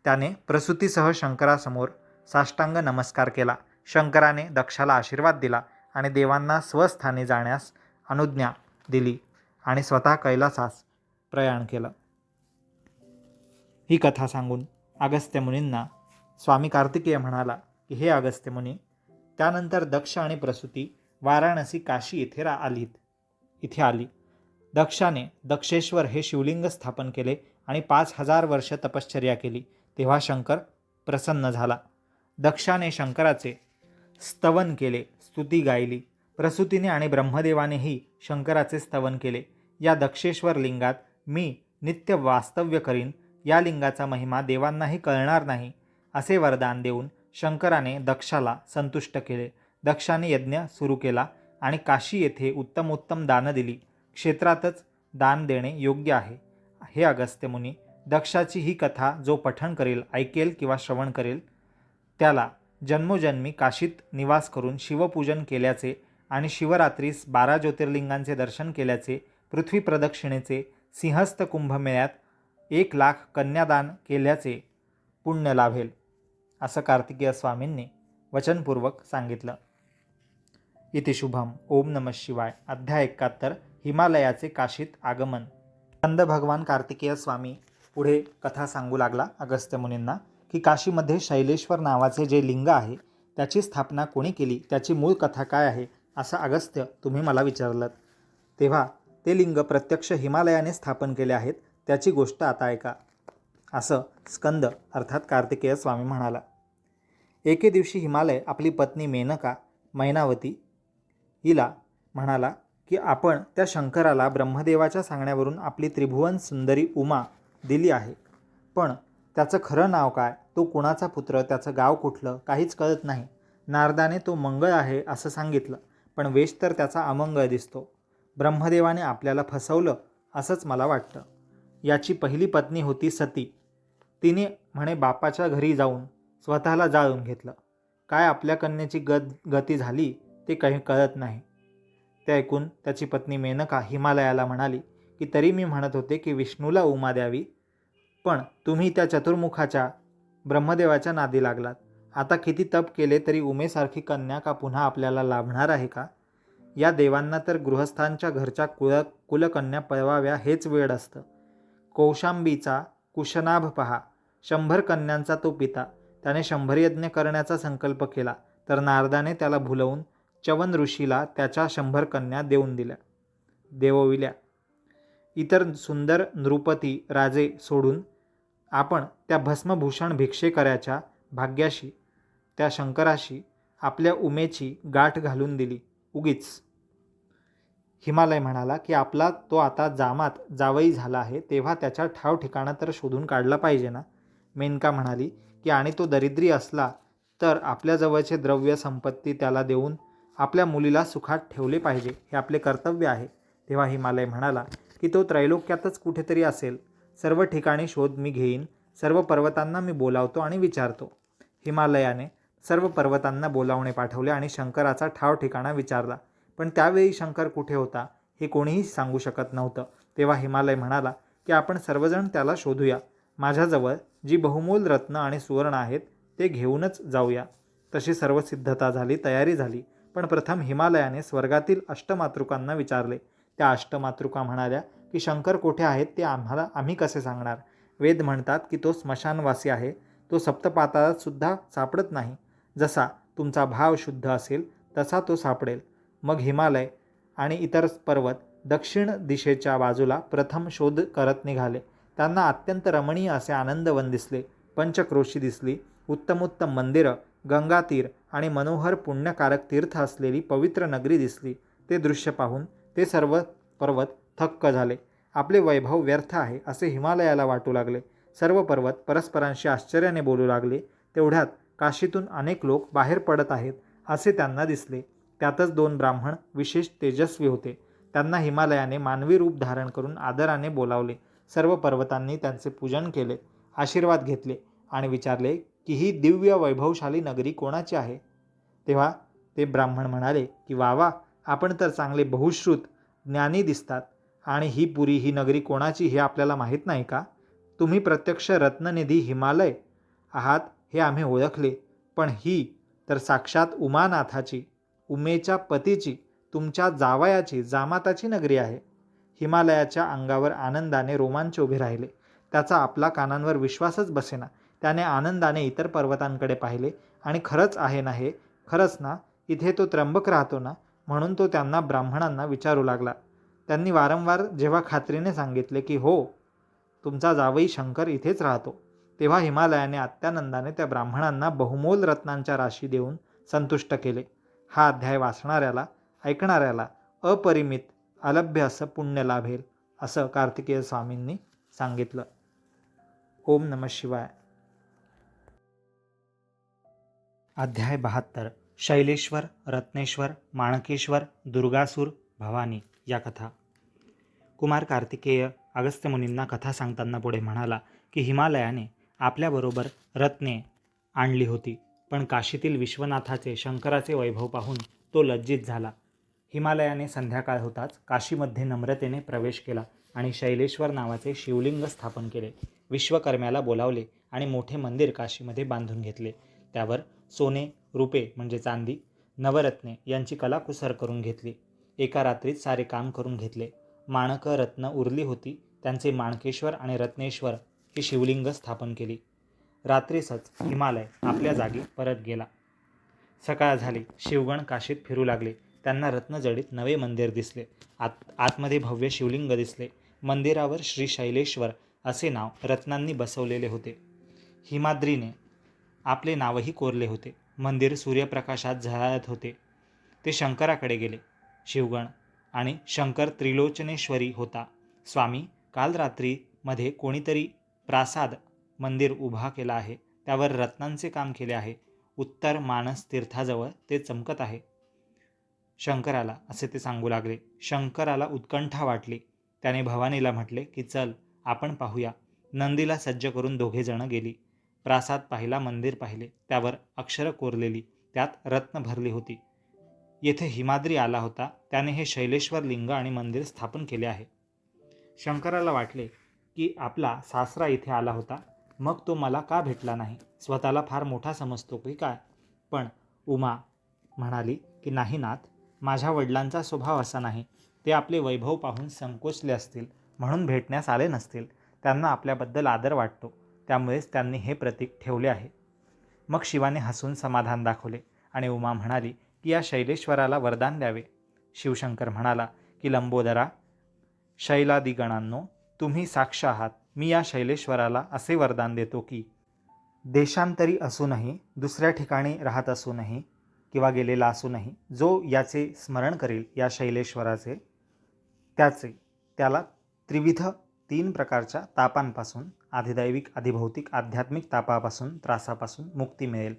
त्याने प्रसूतीसह शंकरासमोर साष्टांग नमस्कार केला. शंकराने दक्षाला आशीर्वाद दिला आणि देवांना स्वस्थानी जाण्यास अनुज्ञा दिली आणि स्वतः कैलासास प्रयाण केलं. ही कथा सांगून अगस्त्य मुनींना स्वामी कार्तिकेय म्हणाला की हे अगस्त्य मुनी, त्यानंतर दक्ष आणि प्रसूती वाराणसी काशी इथे आली. दक्षाने दक्षेश्वर हे शिवलिंग स्थापन केले आणि 5000 वर्ष तपश्चर्या केली. तेव्हा शंकर प्रसन्न झाला. दक्षाने शंकराचे स्तवन केले, स्तुती गायली. प्रसूतीने आणि ब्रह्मदेवानेही शंकराचे स्तवन केले. या दक्षेश्वर लिंगात मी नित्य वास्तव्य करीन. या लिंगाचा महिमा देवांनाही कळणार नाही असे वरदान देऊन शंकराने दक्षाला संतुष्ट केले. दक्षाने यज्ञ सुरू केला आणि काशी येथे उत्तमोत्तम दानं दिली. क्षेत्रातच दान देणे योग्य आहे. हे अगस्त्य मुनी, दक्षाची ही कथा जो पठण करेल, ऐकेल किंवा श्रवण करेल, त्याला जन्मोजन्मी काशीत निवास करून शिवपूजन केल्याचे आणि शिवरात्रीस 12 ज्योतिर्लिंगांचे दर्शन केल्याचे, पृथ्वी प्रदक्षिणेचे, सिंहस्थ कुंभमेळ्यात 1,00,000 कन्यादान केल्याचे पुण्य लाभेल, असं कार्तिकेय स्वामींनी वचनपूर्वक सांगितलं. इति शुभम. ओम नमः शिवाय. अध्याय 71. हिमालयाचे काशीत आगमन. स्कंद भगवान कार्तिकेय स्वामी पुढे कथा सांगू लागला अगस्त्य मुनींना की काशीमध्ये शैलेश्वर नावाचे जे लिंग आहे त्याची स्थापना कोणी केली, त्याची मूळ कथा काय आहे, असं अगस्त्य तुम्ही मला विचारलं. तेव्हा ते लिंग प्रत्यक्ष हिमालयाने स्थापन केले आहेत, त्याची गोष्ट आता ऐका, असं स्कंद अर्थात कार्तिकेय स्वामी म्हणाला. एके दिवशी हिमालय आपली पत्नी मेनका मैनावती हिला म्हणाला की आपण त्या शंकराला ब्रह्मदेवाच्या सांगण्यावरून आपली त्रिभुवन सुंदरी उमा दिली आहे, पण त्याचं खरं नाव काय, तो कुणाचा पुत्र, त्याचं गाव कुठलं, काहीच कळत नाही. नारदाने तो मंगळ आहे असं सांगितलं, पण वेश तर त्याचा अमंगळ दिसतो. ब्रह्मदेवाने आपल्याला फसवलं असंच मला वाटतं. याची पहिली पत्नी होती सती. तिने म्हणे बापाच्या घरी जाऊन स्वतःला जाळून घेतलं. काय आपल्या कन्येची गती झाली ते काही कळत नाही. ते ऐकून त्याची पत्नी मेनका हिमालयाला म्हणाली की तरी मी म्हणत होते की विष्णूला उमा द्यावी, पण तुम्ही त्या चतुर्मुखाच्या ब्रह्मदेवाच्या नादी लागलात. आता किती तप केले तरी उमेसारखी कन्या का पुन्हा आपल्याला लाभणार आहे का? या देवांना तर गृहस्थांच्या घरच्या कुलकन्या पळवाव्या हेच वेळ असतं. कौशांबीचा कुशनाभ पहा, 100 कन्यांचा तो पिता. त्याने 100 यज्ञ करण्याचा संकल्प केला, तर नारदाने त्याला भुलवून च्यवन ऋषीला त्याच्या 100 कन्या देवविल्या. इतर सुंदर नृपती राजे सोडून आपण त्या भस्मभूषण भिक्षेकऱ्याच्या भाग्याशी, त्या शंकराशी आपल्या उमेची गाठ घालून दिली उगीच. हिमालय म्हणाला की आपला तो आता जावई झाला आहे, तेव्हा त्याच्या ठाव ठिकाणा तर शोधून काढला पाहिजे ना. मेनका म्हणाली की आणि तो दरिद्री असला तर आपल्या जवळचे द्रव्य संपत्ती त्याला देऊन आपल्या मुलीला सुखात ठेवले पाहिजे, हे आपले कर्तव्य आहे. तेव्हा हिमालय म्हणाला की तो त्रैलोक्यातच कुठेतरी असेल. सर्व ठिकाणी शोध मी घेईन, सर्व पर्वतांना मी बोलावतो आणि विचारतो. हिमालयाने सर्व पर्वतांना बोलावणे पाठवले आणि शंकराचा ठाव ठिकाणा विचारला, पण त्यावेळी शंकर कुठे होता हे कोणीही सांगू शकत नव्हतं. तेव्हा हिमालय म्हणाला की आपण सर्वजण त्याला शोधूया. माझ्याजवळ जी बहुमोल रत्न आणि सुवर्ण आहेत ते घेऊनच जाऊया. तशी सर्व सिद्धता झाली, तयारी झाली. पण प्रथम हिमालयाने स्वर्गातील अष्टमातृकांना विचारले. त्या अष्टमातृका म्हणाल्या की शंकर कुठे आहेत ते आम्ही कसे सांगणार. वेद म्हणतात की तो स्मशानवासी आहे, तो सप्तपाताळात सुद्धा सापडत नाही. जसा तुमचा भाव शुद्ध असेल तसा तो सापडेल. मग हिमालय आणि इतर पर्वत दक्षिण दिशेच्या बाजूला प्रथम शोध करत निघाले. त्यांना अत्यंत रमणीय असे आनंदवन दिसले, पंचक्रोशी दिसली, उत्तमोत्तम मंदिरं, गंगातीर आणि मनोहर पुण्यकारक तीर्थ असलेली पवित्र नगरी दिसली. ते दृश्य पाहून ते सर्व पर्वत थक्क झाले. आपले वैभव व्यर्थ आहे असे हिमालयाला वाटू लागले. सर्व पर्वत परस्परांशी आश्चर्याने बोलू लागले. तेवढ्यात काशीतून अनेक लोक बाहेर पडत आहेत असे त्यांना दिसले. त्यातच 2 ब्राह्मण विशेष तेजस्वी होते. त्यांना हिमालयाने मानवी रूप धारण करून आदराने बोलावले. सर्व पर्वतांनी त्यांचे पूजन केले, आशीर्वाद घेतले आणि विचारले की ही दिव्य वैभवशाली नगरी कोणाची आहे. तेव्हा ते ब्राह्मण म्हणाले की वा, आपण तर चांगले बहुश्रुत ज्ञानी दिसतात. आणि ही पुरी, ही नगरी कोणाची हे आपल्याला माहीत नाही का? तुम्ही प्रत्यक्ष रत्ननिधी हिमालय आहात हे आम्ही ओळखले, पण ही तर साक्षात उमानाथाची, उमेच्या पतीची, तुमच्या जावयाची, जामाताची नगरी आहे. हिमालयाच्या अंगावर आनंदाने रोमांच उभे राहिले. त्याचा आपला कानांवर विश्वासच बसेना. त्याने आनंदाने इतर पर्वतांकडे पाहिले आणि खरंच आहे ना हे? खरंच ना? इथे तो त्र्यंबक राहतो ना? म्हणून तो त्यांना ब्राह्मणांना विचारू लागला. त्यांनी वारंवार जेव्हा खात्रीने सांगितले की हो, तुमचा जावई शंकर इथेच राहतो, तेव्हा हिमालयाने अत्यानंदाने त्या ब्राह्मणांना बहुमोल रत्नांच्या राशी देऊन संतुष्ट केले. हा अध्याय वाचणाऱ्याला, ऐकणाऱ्याला अपरिमित अलभ्य असं पुण्य लाभेल, असं कार्तिकेय स्वामींनी सांगितलं. ओम नमः शिवाय. अध्याय 72. शैलेश्वर, रत्नेश्वर, माणकेश्वर, दुर्गासूर, भवानी या कथा. कुमार कार्तिकेय अगस्त्य मुनींना कथा सांगताना पुढे म्हणाला की हिमालयाने आपल्याबरोबर रत्ने आणली होती, पण काशीतील विश्वनाथाचे, शंकराचे वैभव पाहून तो लज्जित झाला. हिमालयाने संध्याकाळ होताच काशीमध्ये नम्रतेने प्रवेश केला आणि शैलेश्वर नावाचे शिवलिंग स्थापन केले. विश्वकर्म्याला बोलावले आणि मोठे मंदिर काशीमध्ये बांधून घेतले. त्यावर सोने, रुपे म्हणजे चांदी, नवरत्ने यांची कलाकुसर करून घेतली. एका रात्रीत सारे काम करून घेतले. माणक रत्न उरली होती, त्यांचे माणकेश्वर आणि रत्नेश्वर ही शिवलिंग स्थापन केली. रात्रीसच हिमालय आपल्या जागी परत गेला. सकाळ झाली. शिवगण काशीत फिरू लागले. त्यांना रत्नजडीत नवे मंदिर दिसले. आतमध्ये भव्य शिवलिंग दिसले. मंदिरावर श्री शैलेश्वर असे नाव रत्नांनी बसवलेले होते. हिमाद्रीने आपले नावही कोरले होते. मंदिर सूर्यप्रकाशात झळाळत होते. ते शंकराकडे गेले. शिवगण आणि शंकर त्रिलोचनेश्वरी होता. स्वामी, काल रात्री मध्ये कोणीतरी प्रासाद मंदिर उभा केला आहे. त्यावर रत्नांचे काम केले आहे. उत्तर मानस तीर्थाजवळ ते चमकत आहे. शंकराला असे ते सांगू लागले. शंकराला उत्कंठा वाटली. त्याने भवानीला म्हटले की चल आपण पाहूया. नंदीला सज्ज करून दोघे जण गेली. प्रासाद पाहिला, मंदिर पाहिले. त्यावर अक्षर कोरलेली, त्यात रत्न भरली होती. येथे हिमाद्री आला होता. त्याने हे शैलेश्वर लिंग आणि मंदिर स्थापन केले आहे. शंकराला वाटले की आपला सासरा इथे आला होता, मग तो मला का भेटला नाही? स्वतःला फार मोठा समजतो की काय? पण उमा म्हणाली की नाही नाथ, माझ्या वडिलांचा स्वभाव असा नाही. ते आपले वैभव पाहून संकोचले असतील, म्हणून भेटण्यास आले नसतील. त्यांना आपल्याबद्दल आदर वाटतो, त्यामुळेच त्यांनी हे प्रतीक ठेवले आहे. मग शिवाने हसून समाधान दाखवले आणि उमा म्हणाली की या शैलेश्वराला वरदान द्यावे. शिवशंकर म्हणाला की लंबोदरा, शैलादिगणांनो, तुम्ही साक्ष आहात. मी या शैलेश्वराला असे वरदान देतो की देशांतरी असूनही, दुसऱ्या ठिकाणी राहत असूनही किंवा गेलेला असूनही जो याचे स्मरण करेल, या शैलेश्वराचे, त्याला त्रिविध 3 प्रकारच्या तापांपासून, आधिदैविक, अधिभौतिक, आध्यात्मिक तापापासून, त्रासापासून मुक्ती मिळेल.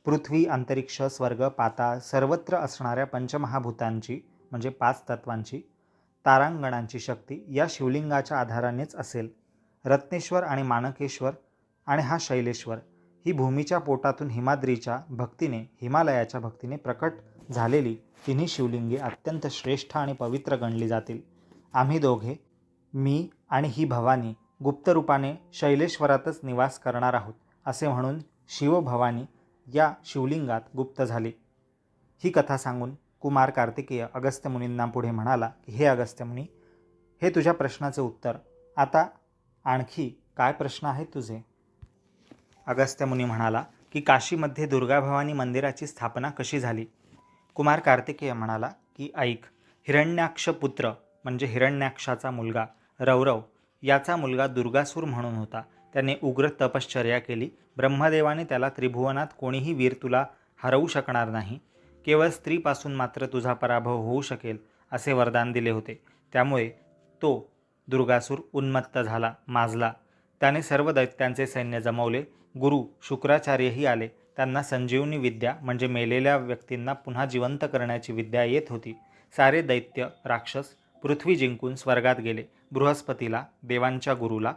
पृथ्वी, अंतरिक्ष, स्वर्ग, पाताळ सर्वत्र असणाऱ्या पंचमहाभूतांची म्हणजे 5 तत्वांची, तारांगणांची शक्ती या शिवलिंगाच्या आधारानेच असेल. रत्नेश्वर आणि माणकेश्वर आणि हा शैलेश्वर ही भूमीच्या पोटातून हिमाद्रीच्या भक्तीने, हिमालयाच्या भक्तीने प्रकट झालेली तिन्ही शिवलिंगे अत्यंत श्रेष्ठ आणि पवित्र गणली जातील. आम्ही दोघे, मी आणि ही भवानी, गुप्तरूपाने शैलेश्वरातच निवास करणार आहोत, असे म्हणून शिवभवानी या शिवलिंगात गुप्त झाली. ही कथा सांगून कुमार कार्तिकेय अगस्त्य मुनींना पुढे म्हणाला की हे अगस्त्य मुनी, हे तुझ्या प्रश्नाचे उत्तर. आता आणखी काय प्रश्न आहेत तुझे? अगस्त्य मुनी म्हणाला की काशीमध्ये दुर्गा भवानी मंदिराची स्थापना कशी झाली? कुमार कार्तिकेय म्हणाला की ऐक. हिरण्याक्ष पुत्र म्हणजे हिरण्याक्षाचा मुलगा रौरव याचा मुलगा दुर्गासूर म्हणून होता. त्याने उग्र तपश्चर्या केली. ब्रह्मदेवाने त्याला त्रिभुवनात कोणीही वीर तुला हरवू शकणार नाही, केवळ स्त्रीपासून मात्र तुझा पराभव होऊ शकेल असे वरदान दिले होते. त्यामुळे तो दुर्गासूर उन्मत्त झाला, माजला. त्याने सर्व दैत्यांचे सैन्य जमवले. गुरु शुक्राचार्यही आले. त्यांना संजीवनी विद्या म्हणजे मेलेल्या व्यक्तींना पुन्हा जिवंत करण्याची विद्या येत होती. सारे दैत्य राक्षस पृथ्वी जिंकून स्वर्गात गेले. बृहस्पतीला, देवांच्या गुरुला,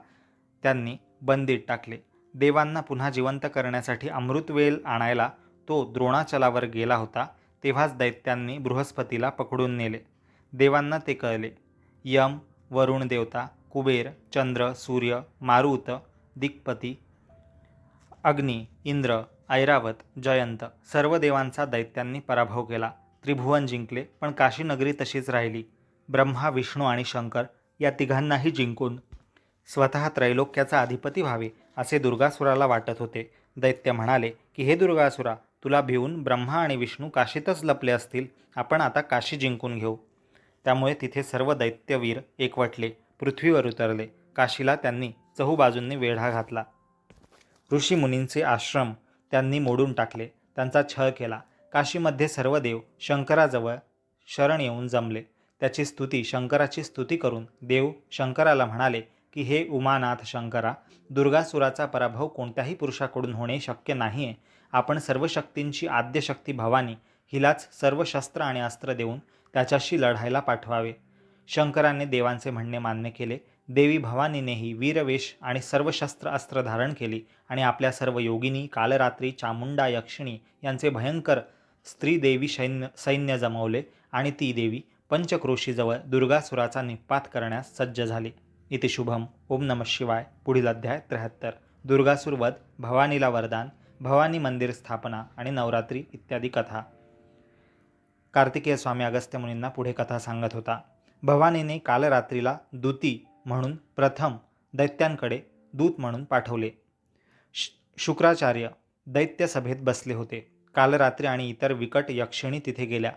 त्यांनी बंदीत टाकले. देवांना पुन्हा जिवंत करण्यासाठी अमृतवेल आणायला तो द्रोणाचलावर गेला होता. तेव्हाच दैत्यांनी बृहस्पतीला पकडून नेले. देवांना ते कळले. यम, वरुण देवता, कुबेर, चंद्र, सूर्य, मारुत, दिक्पती, अग्नी, इंद्र, ऐरावत, जयंत सर्व देवांचा दैत्यांनी पराभव केला. त्रिभुवन जिंकले, पण काशी नगरी तशीच राहिली. ब्रह्मा, विष्णू आणि शंकर या तिघांनाही जिंकून स्वतः त्रैलोक्याचा अधिपती व्हावे असे दुर्गासुराला वाटत होते. दैत्य म्हणाले की हे दुर्गासुरा, तुला भिवून ब्रह्मा आणि विष्णू काशीतच लपले असतील. आपण आता काशी जिंकून घेऊ. त्यामुळे तिथे सर्व दैत्यवीर एकवटले, पृथ्वीवर उतरले. काशीला त्यांनी चहूबाजूंनी वेढा घातला. ऋषीमुनींचे आश्रम त्यांनी मोडून टाकले, त्यांचा छळ केला. काशीमध्ये सर्व देव शंकराजवळ शरण येऊन जमले. त्याची स्तुती, शंकराची स्तुती करून देव शंकराला म्हणाले की हे उमानाथ शंकरा, दुर्गासुराचा पराभव कोणत्याही पुरुषाकडून होणे शक्य नाहीये. आपण सर्व शक्तींची आद्यशक्ती भवानी हिलाच सर्व शस्त्र आणि अस्त्र देऊन त्याच्याशी लढायला पाठवावे. शंकराने देवांचे म्हणणे मान्य केले. देवी भवानीनेही वीरवेश आणि सर्व शस्त्र अस्त्र धारण केली आणि आपल्या सर्व योगिनी, कालरात्री, चामुंडा, यक्षिणी यांचे भयंकर स्त्री देवी सैन्य जमवले आणि ती देवी पंचक्रोशीजवळ दुर्गासुराचा निपात करण्यास सज्ज झाली. इति शुभम. ओम नमः शिवाय. पुढील अध्याय 73. दुर्गासुर वध, भवानीला वरदान, भवानी मंदिर स्थापना आणि नवरात्री इत्यादी कथा. कार्तिकेय स्वामी अगस्त्य मुनींना पुढे कथा सांगत होता. भवानीने कालरात्रीला दूती म्हणून प्रथम दैत्यांकडे दूत म्हणून पाठवले. शुक्राचार्य दैत्य सभेत बसले होते. कालरात्री आणि इतर विकट यक्षिणी तिथे गेल्या.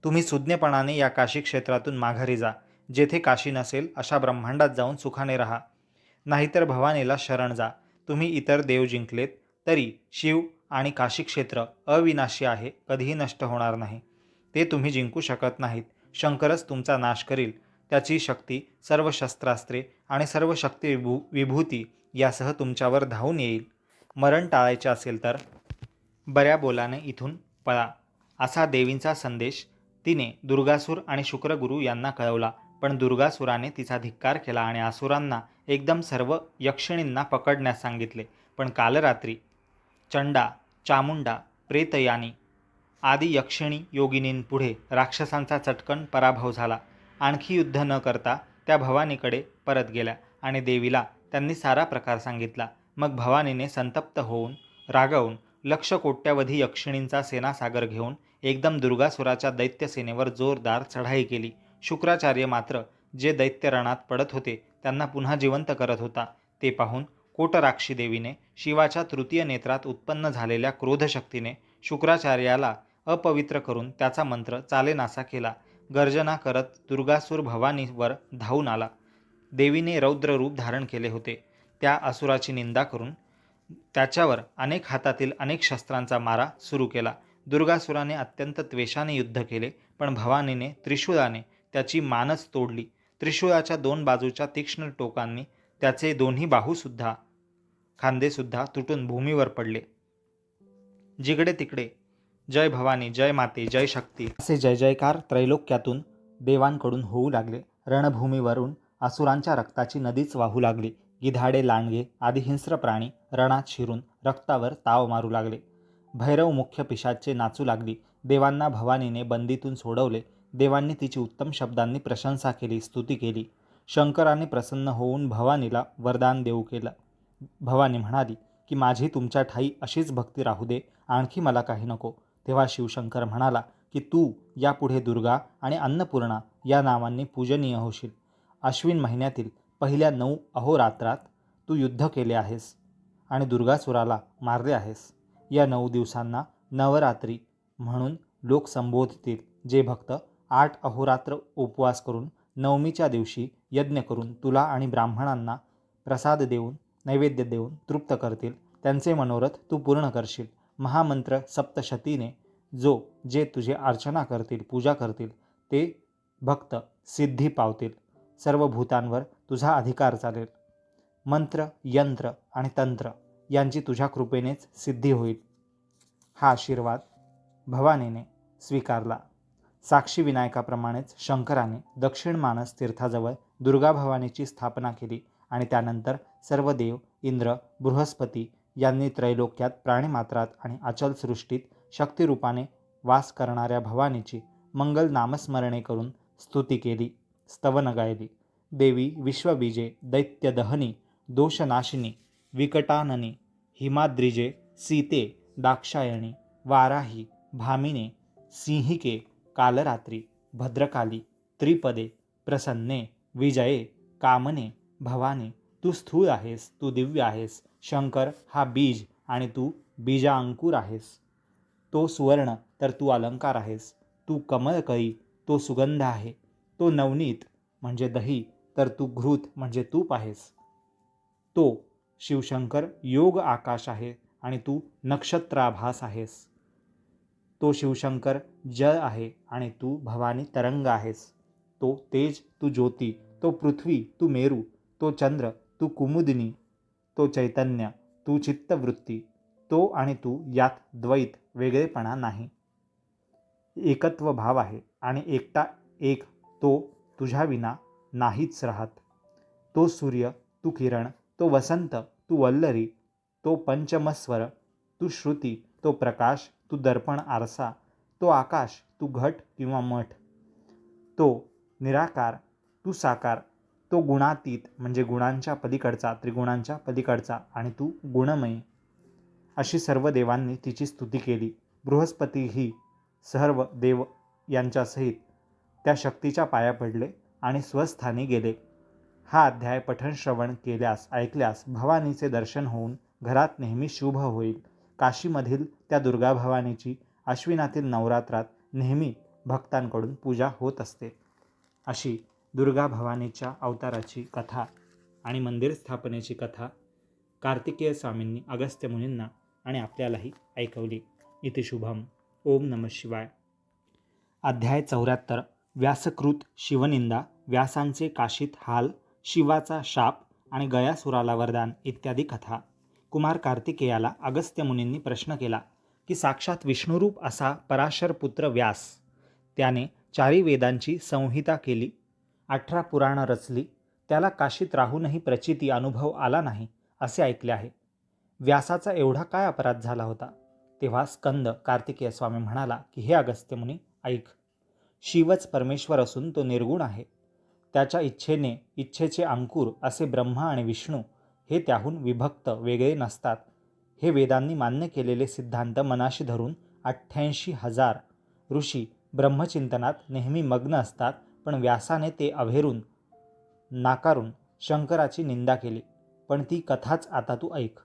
तुम्ही सुज्ञपणाने या काशी क्षेत्रातून माघारी जा. जेथे काशी नसेल अशा ब्रह्मांडात जाऊन सुखाने राहा. नाहीतर भवानीला शरण जा. तुम्ही इतर देव जिंकलेत तरी शिव आणि काशी क्षेत्र अविनाशी आहे, कधीही नष्ट होणार नाही. ते तुम्ही जिंकू शकत नाहीत. शंकरच तुमचा नाश करील. त्याची शक्ती, सर्व शस्त्रास्त्रे आणि सर्व शक्ती विभूती यासह तुमच्यावर धावून येईल. मरण टाळायचे असेल तर बऱ्या बोलाने इथून पळा, असा देवींचा संदेश तिने दुर्गासूर आणि शुक्रगुरू यांना कळवला. पण दुर्गासुराने तिचा धिक्कार केला आणि असुरांना एकदम सर्व यक्षिणींना पकडण्यास सांगितले. पण कालरात्री चंडा, चामुंडा, प्रेतयानी आदी यक्षिणी योगिनींपुढे राक्षसांचा चटकन पराभव झाला. आणखी युद्ध न करता त्या भवानीकडे परत गेल्या आणि देवीला त्यांनी सारा प्रकार सांगितला. मग भवानीने संतप्त होऊन, रागावून लक्ष कोट्यावधी यक्षिणींचा सेनासागर घेऊन एकदम दुर्गासुराच्या दैत्यसेनेवर जोरदार चढाई केली. शुक्राचार्य मात्र जे दैत्य रणात पडत होते त्यांना पुन्हा जिवंत करत होता. ते पाहून कोटराक्षी देवीने शिवाच्या तृतीय नेत्रात उत्पन्न झालेल्या क्रोधशक्तीने शुक्राचार्याला अपवित्र करून त्याचा मंत्र चालेनासा केला. गर्जना करत दुर्गासूर भवानीवर धावून आला. देवीने रौद्र रूप धारण केले होते. त्या असुराची निंदा करून त्याच्यावर अनेक हातातील अनेक शस्त्रांचा मारा सुरू केला. दुर्गासुराने अत्यंत त्वेषाने युद्ध केले, पण भवानीने त्रिशूळाने त्याची मानच तोडली. त्रिशूळाच्या दोन बाजूच्या तीक्ष्ण टोकांनी त्याचे दोन्ही बाहूसुद्धा, खांदेसुद्धा तुटून भूमीवर पडले. जिकडे तिकडे जय भवानी, जय माते, जय शक्ती असे जय जयकार त्रैलोक्यातून देवांकडून होऊ लागले. रणभूमीवरून असुरांच्या रक्ताची नदीच वाहू लागली. गिधाडे, लांडगे आदी हिंस्र प्राणी रणात शिरून रक्तावर ताव मारू लागले. भैरव मुख्य पिशाचे नाचू लागली. देवांना भवानीने बंदीतून सोडवले. देवांनी तिची उत्तम शब्दांनी प्रशंसा केली, स्तुती केली. शंकराने प्रसन्न होऊन भवानीला वरदान देऊ केलं. भवानी म्हणाली की माझी तुमच्या ठाई अशीच भक्ती राहू दे, आणखी मला काही नको. तेव्हा शिवशंकर म्हणाला की तू यापुढे दुर्गा आणि अन्नपूर्णा या नावांनी पूजनीय होशील. अश्विन महिन्यातील पहिल्या 9 अहोरात्रात तू युद्ध केले आहेस आणि दुर्गासुराला मारले आहेस. या 9 दिवसांना नवरात्री म्हणून लोक संबोधतील. जे भक्त 8 अहोरात्र उपवास करून नवमीच्या दिवशी यज्ञ करून तुला आणि ब्राह्मणांना प्रसाद देऊन, नैवेद्य देऊन तृप्त करतील, त्यांचे मनोरथ तू पूर्ण करशील. महामंत्र सप्तशतीने जे तुझे अर्चना करतील, पूजा करतील, ते भक्त सिद्धी पावतील. सर्व भूतांवर तुझा अधिकार चालेल. मंत्र, यंत्र आणि तंत्र यांची तुझ्या कृपेनेच सिद्धी होईल. हा आशीर्वाद भवानीने स्वीकारला. साक्षी विनायकाप्रमाणेच शंकराने दक्षिण मानस तीर्थाजवळ दुर्गा भवानीची स्थापना केली आणि त्यानंतर सर्व देव, इंद्र, बृहस्पती यांनी त्रैलोक्यात, प्राणिमात्रात आणि अचल सृष्टीत शक्तिरूपाने वास करणाऱ्या भवानीची मंगल नामस्मरणे करून स्तुती केली, स्तवन गायली. देवी विश्वबीजे दैत्यदहनी दोषनाशिनी विकटाननी हिमाद्रिजे सीते दाक्षायणी वाराही भामिने सिंहिके कालरात्री भद्रकाली त्रिपदे प्रसन्ने विजये कामने भवानी तू स्थूळ आहेस, तू दिव्य आहेस. शंकर हा बीज आणि तू बीजांकुर आहेस. तो सुवर्ण तर तू अलंकार आहेस. तू कमळकळी तो सुगंध आहे. तो नवनीत म्हणजे दही तर तू घृत म्हणजे तूप आहेस. तो शिवशंकर योग आकाश आहे आणि तू नक्षत्राभास आहेस. तो शिवशंकर जळ आहे आणि तू भवानी तरंग आहेस. तो तेज तू ज्योती, तो पृथ्वी तू मेरू, तो चंद्र तू कुमुदिनी, तो चैतन्य तू चित्तवृत्ती. तो आणि तू यात द्वैत वेगळेपणा नाही, एकत्व भाव आहे आणि एकटा एक तो तुझ्याविना नाहीच राहत. तो सूर्य तू किरण, तो वसंत तू वल्लरी, तो पंचमस्वर तू श्रुती, तो प्रकाश तू दर्पण आरसा, तो आकाश तू घट किंवा मठ, तो निराकार तू साकार, तो गुणातीत म्हणजे गुणांच्या पलीकडचा त्रिगुणांच्या पलीकडचा आणि तू गुणमयी. अशी सर्व देवांनी तिची स्तुती केली. बृहस्पतीही सर्व देव यांच्यासहित त्या शक्तीच्या पाया पडले आणि स्वस्थानी गेले. हा अध्याय पठण श्रवण केल्यास ऐकल्यास भवानीचे दर्शन होऊन घरात नेहमी शुभ होईल. काशीमधील त्या दुर्गा भवानीची आश्विनातील नवरात्रात नेहमी भक्तांकडून पूजा होत असते. अशी दुर्गा भवानीच्या अवताराची कथा आणि मंदिर स्थापनेची कथा कार्तिकेय स्वामींनी अगस्त्य मुनींना आणि आपल्यालाही ऐकवली. इति शुभम. ओम नमः शिवाय. अध्याय 74. व्यासकृत शिवनिंदा, व्यासांचे काशीत हाल, शिवाचा शाप आणि गयासुराला वरदान इत्यादी कथा. कुमार कार्तिकेयाला अगस्त्य मुनींनी प्रश्न केला की साक्षात विष्णुरूप असा पराशर पुत्र व्यास, त्याने 4 वेदांची संहिता केली, 18 पुराणं रचली, त्याला काशीत राहूनही प्रचिती अनुभव आला नाही असे ऐकले आहे. व्यासाचा एवढा काय अपराध झाला होता? तेव्हा स्कंद कार्तिकेय स्वामी म्हणाला की हे अगस्त्य मुनी ऐक, शिवच परमेश्वर असून तो निर्गुण आहे. त्याच्या इच्छेने इच्छेचे अंकुर असे ब्रह्मा आणि विष्णू हे त्याहून विभक्त वेगळे नसतात. हे वेदांनी मान्य केलेले सिद्धांत मनाशी धरून 88,000 ऋषी ब्रह्मचिंतनात नेहमी मग्न असतात. पण व्यासाने ते अव्हेरून नाकारून शंकराची निंदा केली. पण ती कथाच आता तू ऐक.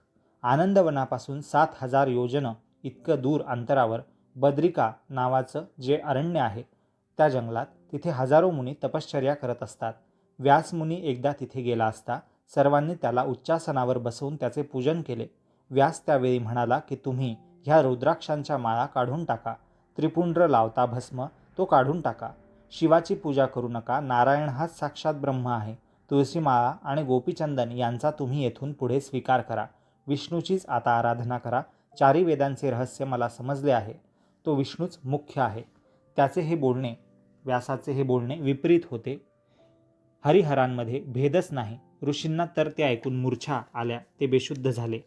आनंदवनापासून 7,000 योजन इतकं दूर अंतरावर बद्रिका नावाचं जे अरण्य आहे, त्या जंगलात तिथे हजारो मुनी तपश्चर्या करत असतात. व्यासमुनी एकदा तिथे गेला असता सर्वांनी त्याला उच्चासनावर बसवून त्याचे पूजन केले. व्यास त्यावेळी म्हणाला की तुम्ही ह्या रुद्राक्षांच्या माळा काढून टाका, त्रिपुंड्र लावता भस्म तो काढून टाका, शिवाची पूजा करू नका, नारायण हाच साक्षात ब्रह्म आहे, तुळशीमाळा आणि गोपीचंदन यांचा तुम्ही येथून पुढे स्वीकार करा, विष्णूचीच आता आराधना करा. 4 वेदांचे रहस्य मला समजले आहे, तो विष्णूच मुख्य आहे. त्याचे हे बोलणे, व्यासाचे हे बोलणे विपरीत होते. हरिहरांमध्ये भेदच नाही. ऋषींना तर ते ऐकून मूर्छा आल्या, ते बेशुद्ध झाले.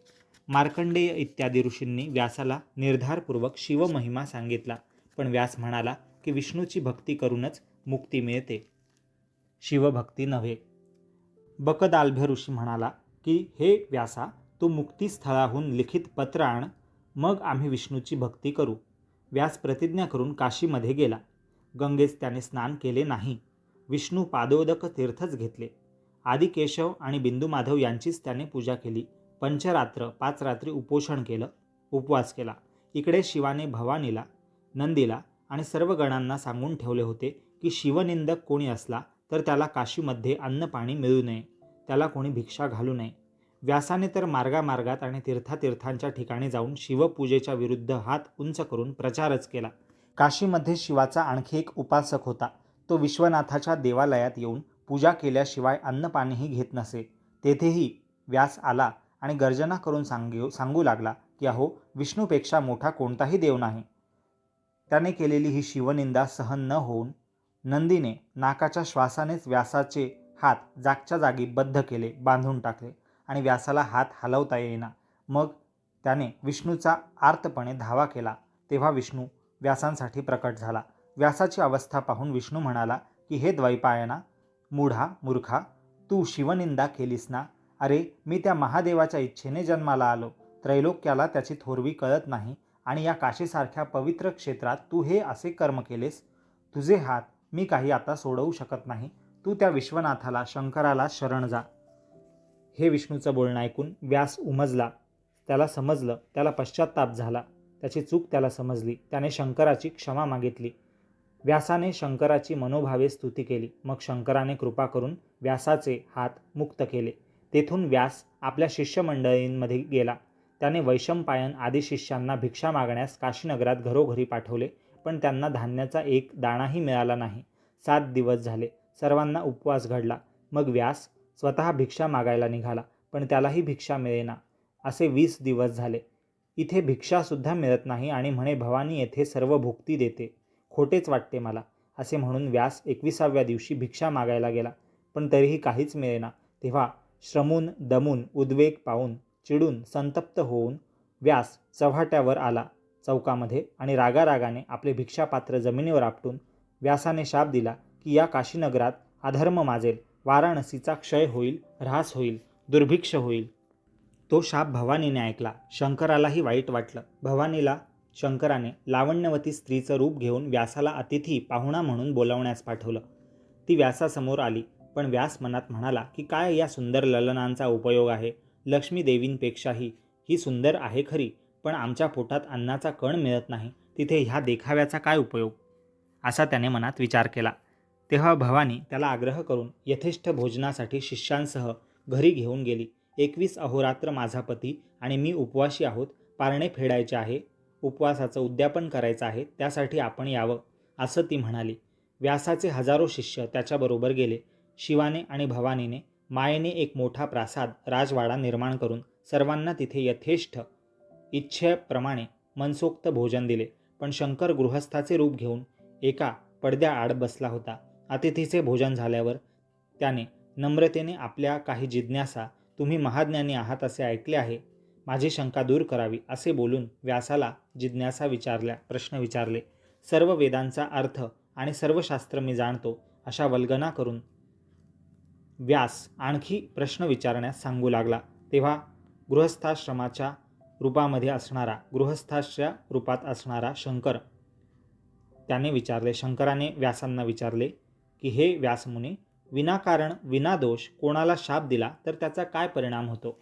मार्कंडेय इत्यादी ऋषींनी व्यासाला निर्धारपूर्वक शिवमहिमा सांगितला. पण व्यास म्हणाला की विष्णूची भक्ती करूनच मुक्ती मिळते, शिवभक्ती नव्हे. बकदाल्भ्य ऋषी म्हणाला की हे व्यासा, तू मुक्तीस्थळाहून लिखित पत्र आण, मग आम्ही विष्णूची भक्ती करू. व्यास प्रतिज्ञा करून काशीमध्ये गेला. गंगेस त्याने स्नान केले नाही. विष्णू पादोदक तीर्थच घेतले. आदिकेशव आणि बिंदुमाधव यांचीच त्याने पूजा केली. 5 रात्र 5 रात्री उपोषण केलं, उपवास केला. इकडे शिवाने भवानीला, नंदीला आणि सर्व गणांना सांगून ठेवले होते की शिवनिंदक कोणी असला तर त्याला काशीमध्ये अन्नपाणी मिळू नये, त्याला कोणी भिक्षा घालू नये. व्यासाने तर मार्गामार्गात आणि तीर्थातीर्थांच्या ठिकाणी जाऊन शिवपूजेच्या विरुद्ध हात उंच करून प्रचारच केला. काशीमध्ये शिवाचा आणखी एक उपासक होता. तो विश्वनाथाच्या देवालयात येऊन पूजा केल्याशिवाय अन्नपाणीही घेत नसे. तेथेही व्यास आला आणि गर्जना करून सांगू लागला की अहो, विष्णूपेक्षा मोठा कोणताही देव नाही. त्याने केलेली ही शिवनिंदा सहन न होऊन नंदीने नाकाच्या श्वासानेच व्यासाचे हात जागच्या जागी बद्ध केले, बांधून टाकले आणि व्यासाला हात हलवता येईना. मग त्याने विष्णूचा आर्तपणे धावा केला. तेव्हा विष्णू व्यासांसाठी प्रकट झाला. व्यासाची अवस्था पाहून विष्णू म्हणाला की हे द्वैपायना, मूढा मूर्खा, तू शिवनिंदा केलीस ना? अरे, मी त्या महादेवाच्या इच्छेने जन्माला आलो. त्रैलोक्याला त्याची थोरवी कळत नाही आणि या काशीसारख्या पवित्र क्षेत्रात तू हे असे कर्म केलेस. तुझे हात मी काही आता सोडवू शकत नाही. तू त्या विश्वनाथाला शंकराला शरण जा. हे विष्णूचं बोलणं ऐकून व्यास उमजला. त्याला समजलं, त्याला पश्चात्ताप झाला. त्याची चूक त्याला समजली. त्याने शंकराची क्षमा मागितली. व्यासाने शंकराची मनोभावे स्तुती केली. मग शंकराने कृपा करून व्यासाचे हात मुक्त केले. तेथून व्यास आपल्या शिष्यमंडळींमध्ये गेला. त्याने वैशंपायन आदी शिष्यांना भिक्षा मागण्यास काशीनगरात घरोघरी पाठवले, पण त्यांना धान्याचा एक दाणाही मिळाला नाही. 7 दिवस झाले. सर्वांना उपवास घडला. मग व्यास स्वतः भिक्षा मागायला निघाला, पण त्यालाही भिक्षा मिळेना. असे 20 दिवस झाले. इथे भिक्षासुद्धा मिळत नाही आणि म्हणे भवानी येथे सर्व भुक्ती देते. खोटेच वाटते मला, असे म्हणून व्यास 21व्या दिवशी भिक्षा मागायला गेला, पण तरीही काहीच मिळेना. तेव्हा श्रमून, दमून, उद्वेग पाहून, चिडून, संतप्त होऊन व्यास चव्हाट्यावर आला चौकामध्ये आणि रागारागाने आपले भिक्षापात्र जमिनीवर आपटून व्यासाने शाप दिला की या काशीनगरात अधर्म माजेल, वाराणसीचा क्षय होईल, ऱ्हास होईल, दुर्भिक्ष होईल. तो शाप भवानीने ऐकला. शंकरालाही वाईट वाटलं. भवानीला शंकराने लावण्यवती स्त्रीचं रूप घेऊन व्यासाला अतिथी पाहुणा म्हणून बोलावण्यास पाठवलं. ती व्यासासमोर आली, पण व्यास मनात म्हणाला की काय या सुंदर ललनांचा उपयोग आहे. लक्ष्मी देवींपेक्षाही ही सुंदर आहे खरी, पण आमच्या पोटात अन्नाचा कण मिळत नाही, तिथे ह्या देखाव्याचा काय उपयोग, असा त्याने मनात विचार केला. तेव्हा भवानी त्याला आग्रह करून यथेष्ट भोजनासाठी शिष्यांसह घरी घेऊन गेली. 21 अहोरात्र माझा पती आणि मी उपवासी आहोत. पारणे फेडायचे आहे, उपवासाचं उद्यापन करायचं आहे, त्यासाठी आपण यावं, असं ती म्हणाली. व्यासाचे हजारो शिष्य त्याच्याबरोबर गेले. शिवाने आणि भवानीने मायेने एक मोठा प्रासाद, राजवाडा निर्माण करून सर्वांना तिथे यथेष्ट इच्छेप्रमाणे मनसोक्त भोजन दिले. पण शंकर गृहस्थाचे रूप घेऊन एका पडद्याआड बसला होता. अतिथीचे भोजन झाल्यावर त्याने नम्रतेने आपल्या काही जिज्ञासा, तुम्ही महाज्ञानी आहात असे ऐकले आहे, माझी शंका दूर करावी, असे बोलून व्यासाला जिज्ञासा प्रश्न विचारले. सर्व वेदांचा अर्थ आणि सर्व शास्त्र मी जाणतो, अशा वल्गना करून व्यास आणखी प्रश्न विचारण्यास सांगू लागला. तेव्हा गृहस्थाश्रमाच्या रूपात असणारा शंकर त्याने विचारले. शंकराने व्यासांना विचारले की हे व्यासमुनी, विनाकारण विनादोष कोणाला शाप दिला तर त्याचा काय परिणाम होतो.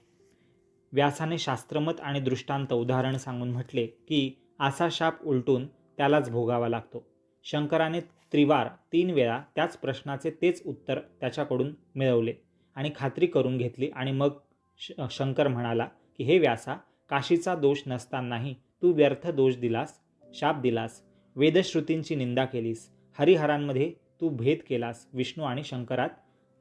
व्यासाने शास्त्रमत आणि दृष्टांत उदाहरण सांगून म्हटले की असा शाप उलटून त्यालाच भोगावा लागतो. शंकराने 3 वेळा त्याच प्रश्नाचे तेच उत्तर त्याच्याकडून मिळवले आणि खात्री करून घेतली आणि मग शंकर म्हणाला की हे व्यासा, काशीचा दोष नसतानाही तू व्यर्थ शाप दिलास, वेदश्रुतींची निंदा केलीस, हरिहरांमध्ये तू भेद केलास, विष्णू आणि शंकरात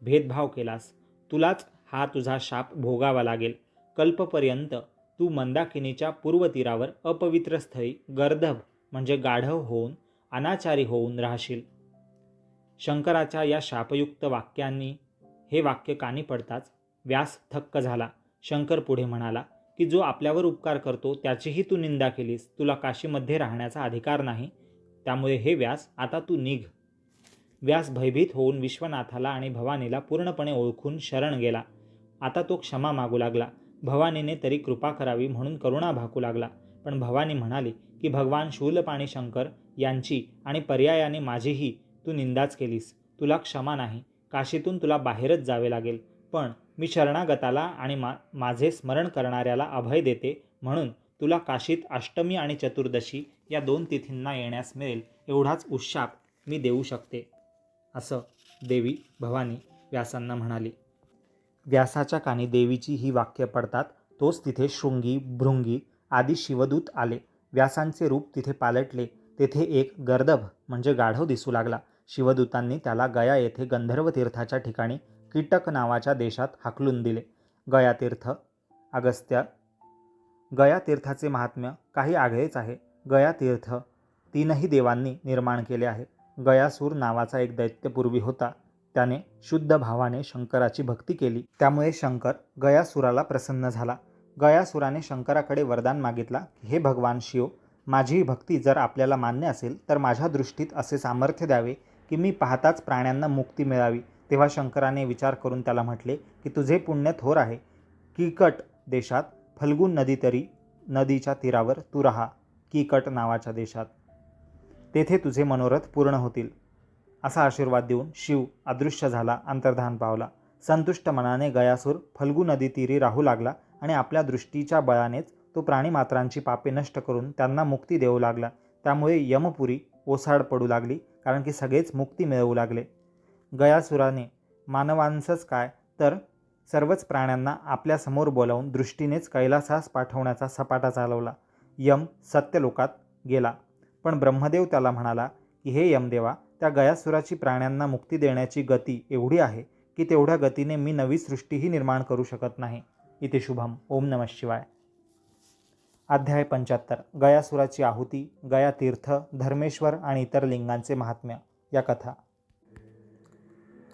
भेदभाव केलास. तुलाच हा तुझा शाप भोगावा लागेल. कल्पपर्यंत तू मंदाकिनीच्या पूर्वतीरावर अपवित्र स्थळी गर्दभ म्हणजे गाढव होऊन, अनाचारी होऊन राहशील. शंकराच्या या शापयुक्त वाक्यांनी हे वाक्य कानी पडताच व्यास थक्क झाला. शंकर पुढे म्हणाला की जो आपल्यावर उपकार करतो त्याचीही तू निंदा केलीस. तुला काशीमध्ये राहण्याचा अधिकार नाही, त्यामुळे हे व्यास आता तू निघ. व्यास भयभीत होऊन विश्वनाथाला आणि भवानीला पूर्णपणे ओळखून शरण गेला. आता तो क्षमा मागू लागला. भवानीने तरी कृपा करावी म्हणून करुणा भाकू लागला, पण भवानी म्हणाली की भगवान शूलपाणी शंकर यांची आणि पर्यायाने माझीही तू निंदाच केलीस. तुला क्षमा नाही, काशीतून तुला बाहेरच जावे लागेल. पण मी शरणागताला आणि माझे स्मरण करणाऱ्याला अभय देते, म्हणून तुला काशीत अष्टमी आणि चतुर्दशी या 2 तिथींना येण्यास मिळेल, एवढाच उशाप मी देऊ शकते, असं देवी भवानी व्यासांना म्हणाली. व्यासाच्या कानी देवीची ही वाक्य पडतात तोच तिथे शृंगी, भृंगी आदी शिवदूत आले. व्यासांचे रूप तिथे पालटले. तेथे एक गर्दभ म्हणजे गाढव दिसू लागला. शिवदूतांनी त्याला गया येथे गंधर्व तीर्थाच्या ठिकाणी कीटक नावाच्या देशात हाकलून दिले. गया तीर्थाचे महात्म्य काही आगळेच आहे. गया तीर्थ 3ही देवांनी निर्माण केले आहे. गयासूर नावाचा एक दैत्य पूर्वी होता. त्याने शुद्ध भावाने शंकराची भक्ती केली, त्यामुळे शंकर गयासुराला प्रसन्न झाला. गयासुराने शंकराकडे वरदान मागितला, हे भगवान शिव, माझी भक्ती जर आपल्याला मान्य असेल तर माझ्या दृष्टीत असे सामर्थ्य द्यावे की मी पाहताच प्राण्यांना मुक्ती मिळावी, तेव्हा शंकराने विचार करून त्याला म्हटले की तुझे पुण्य थोर आहे. कीकट देशात फल्गुन नदीच्या तीरावर तू राहा. कीकट नावाच्या देशात. तेथे तुझे मनोरथ पूर्ण होतील. असा आशीर्वाद देऊन शिव अदृश्य झाला, अंतर्धान पावला. संतुष्ट मनाने गयासूर फल्गु नदी तीरी राहू लागला आणि आपल्या दृष्टीच्या बळानेच तो प्राणीमात्रांची पापे नष्ट करून त्यांना मुक्ती देऊ लागला. त्यामुळे यमपुरी ओसाड पडू लागली, कारण की सगळेच मुक्ती मिळवू लागले. गयासुराने मानवांसच काय तर सर्वच प्राण्यांना आपल्यासमोर बोलावून दृष्टीनेच कैलासास पाठवण्याचा सपाटा चालवला. यम सत्यलोकात गेला, पण ब्रह्मदेव त्याला म्हणाला की हे यमदेवा, त्या गयासुराची प्राण्यांना मुक्ती देण्याची गती एवढी आहे की तेवढ्या गतीने मी नवी सृष्टीही निर्माण करू शकत नाही. इति शुभम. ओम नमः शिवाय. अध्याय 75. गयासुराची आहुती, गयातीर्थ, धर्मेश्वर आणि इतर लिंगांचे महात्म्य या कथा.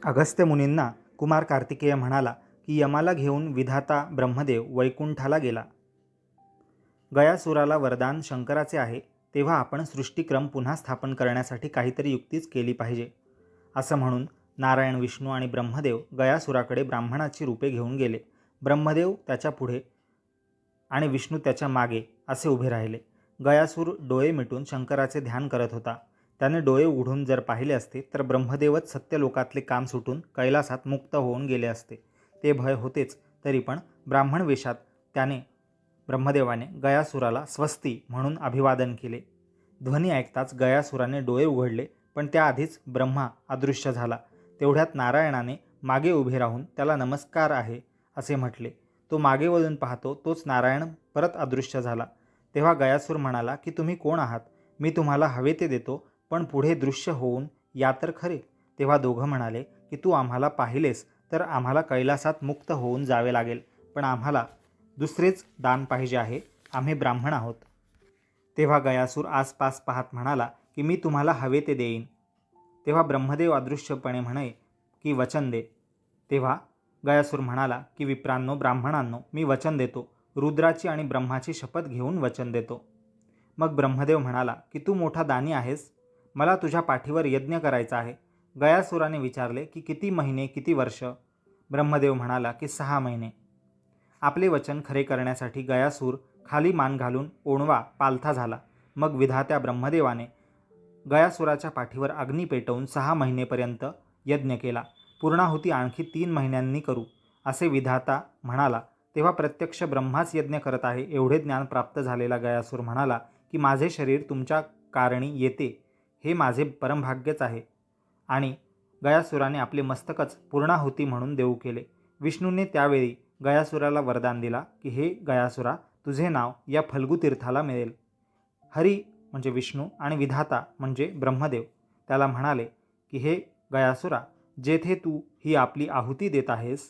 अगस्त्य मुनींना कुमार कार्तिकेय म्हणाला की यमाला घेऊन विधाता ब्रह्मदेव वैकुंठाला गेला. गयासुराला वरदान शंकराचे आहे, तेव्हा आपण सृष्टिक्रम पुन्हा स्थापन करण्यासाठी काहीतरी युक्तीच केली पाहिजे. असं म्हणून नारायण, विष्णू आणि ब्रह्मदेव गयासुराकडे ब्राह्मणाची रूपे घेऊन गेले. ब्रह्मदेव त्याच्या पुढे आणि विष्णू त्याच्या मागे असे उभे राहिले. गयासूर डोळे मिटून शंकराचे ध्यान करत होता. त्याने डोळे उघडून जर पाहिले असते तर ब्रह्मदेवच सत्यलोकातले काम सुटून कैलासात मुक्त होऊन गेले असते. ते भय होतेच, तरी पण ब्राह्मण वेशात ब्रह्मदेवाने गयासुराला स्वस्ती म्हणून अभिवादन केले. ध्वनी ऐकताच गयासुराने डोळे उघडले, पण त्याआधीच ब्रह्मा अदृश्य झाला. तेवढ्यात नारायणाने मागे उभे राहून त्याला नमस्कार आहे असे म्हटले. तो मागे वळून पाहतो, तोच नारायण परत अदृश्य झाला. तेव्हा गयासूर म्हणाला की तुम्ही कोण आहात? मी तुम्हाला हवे ते देतो, पण पुढे दृश्य होऊन या तर खरे. तेव्हा दोघं म्हणाले की तू आम्हाला पाहिलेस तर आम्हाला कैलासात मुक्त होऊन जावे लागेल, पण आम्हाला दुसरेच दान पाहिजे आहे, आम्ही ब्राह्मण आहोत. तेव्हा गयासूर आसपास पाहत म्हणाला की मी तुम्हाला हवे ते देईन. तेव्हा ब्रह्मदेव अदृश्यपणे म्हणे की वचन दे. तेव्हा गयासूर म्हणाला की विप्रांनो, ब्राह्मणांनो, मी वचन देतो, रुद्राची आणि ब्रह्माची शपथ घेऊन वचन देतो. मग ब्रह्मदेव म्हणाला की तू मोठा दानी आहेस, मला तुझ्या पाठीवर यज्ञ करायचा आहे. गयासुराने विचारले की किती महिने, किती वर्ष? ब्रह्मदेव म्हणाला की 6 महिने. आपले वचन खरे करण्यासाठी गयासूर खाली मान घालून ओणवा पालथा झाला. मग विधात्या ब्रह्मदेवाने गयासुराच्या पाठीवर अग्नी पेटवून 6 महिनेपर्यंत यज्ञ केला. पूर्णाहुती आणखी 3 महिन्यांनी करू असे विधाता म्हणाला. तेव्हा प्रत्यक्ष ब्रह्माच यज्ञ करत आहे एवढे ज्ञान प्राप्त झालेला गयासूर म्हणाला की माझे शरीर तुमच्या कारणी येते, हे माझे परमभाग्यच आहे. आणि गयासुराने आपले मस्तकच पूर्णाहुती म्हणून देऊ केले. विष्णूने त्यावेळी गयासुराला वरदान दिला की हे गयासुरा, तुझे नाव या फल्गु तीर्थाला मिळेल. हरी म्हणजे विष्णू आणि विधाता म्हणजे ब्रह्मदेव त्याला म्हणाले की हे गयासुरा, जेथे तू ही आपली आहुती देत आहेस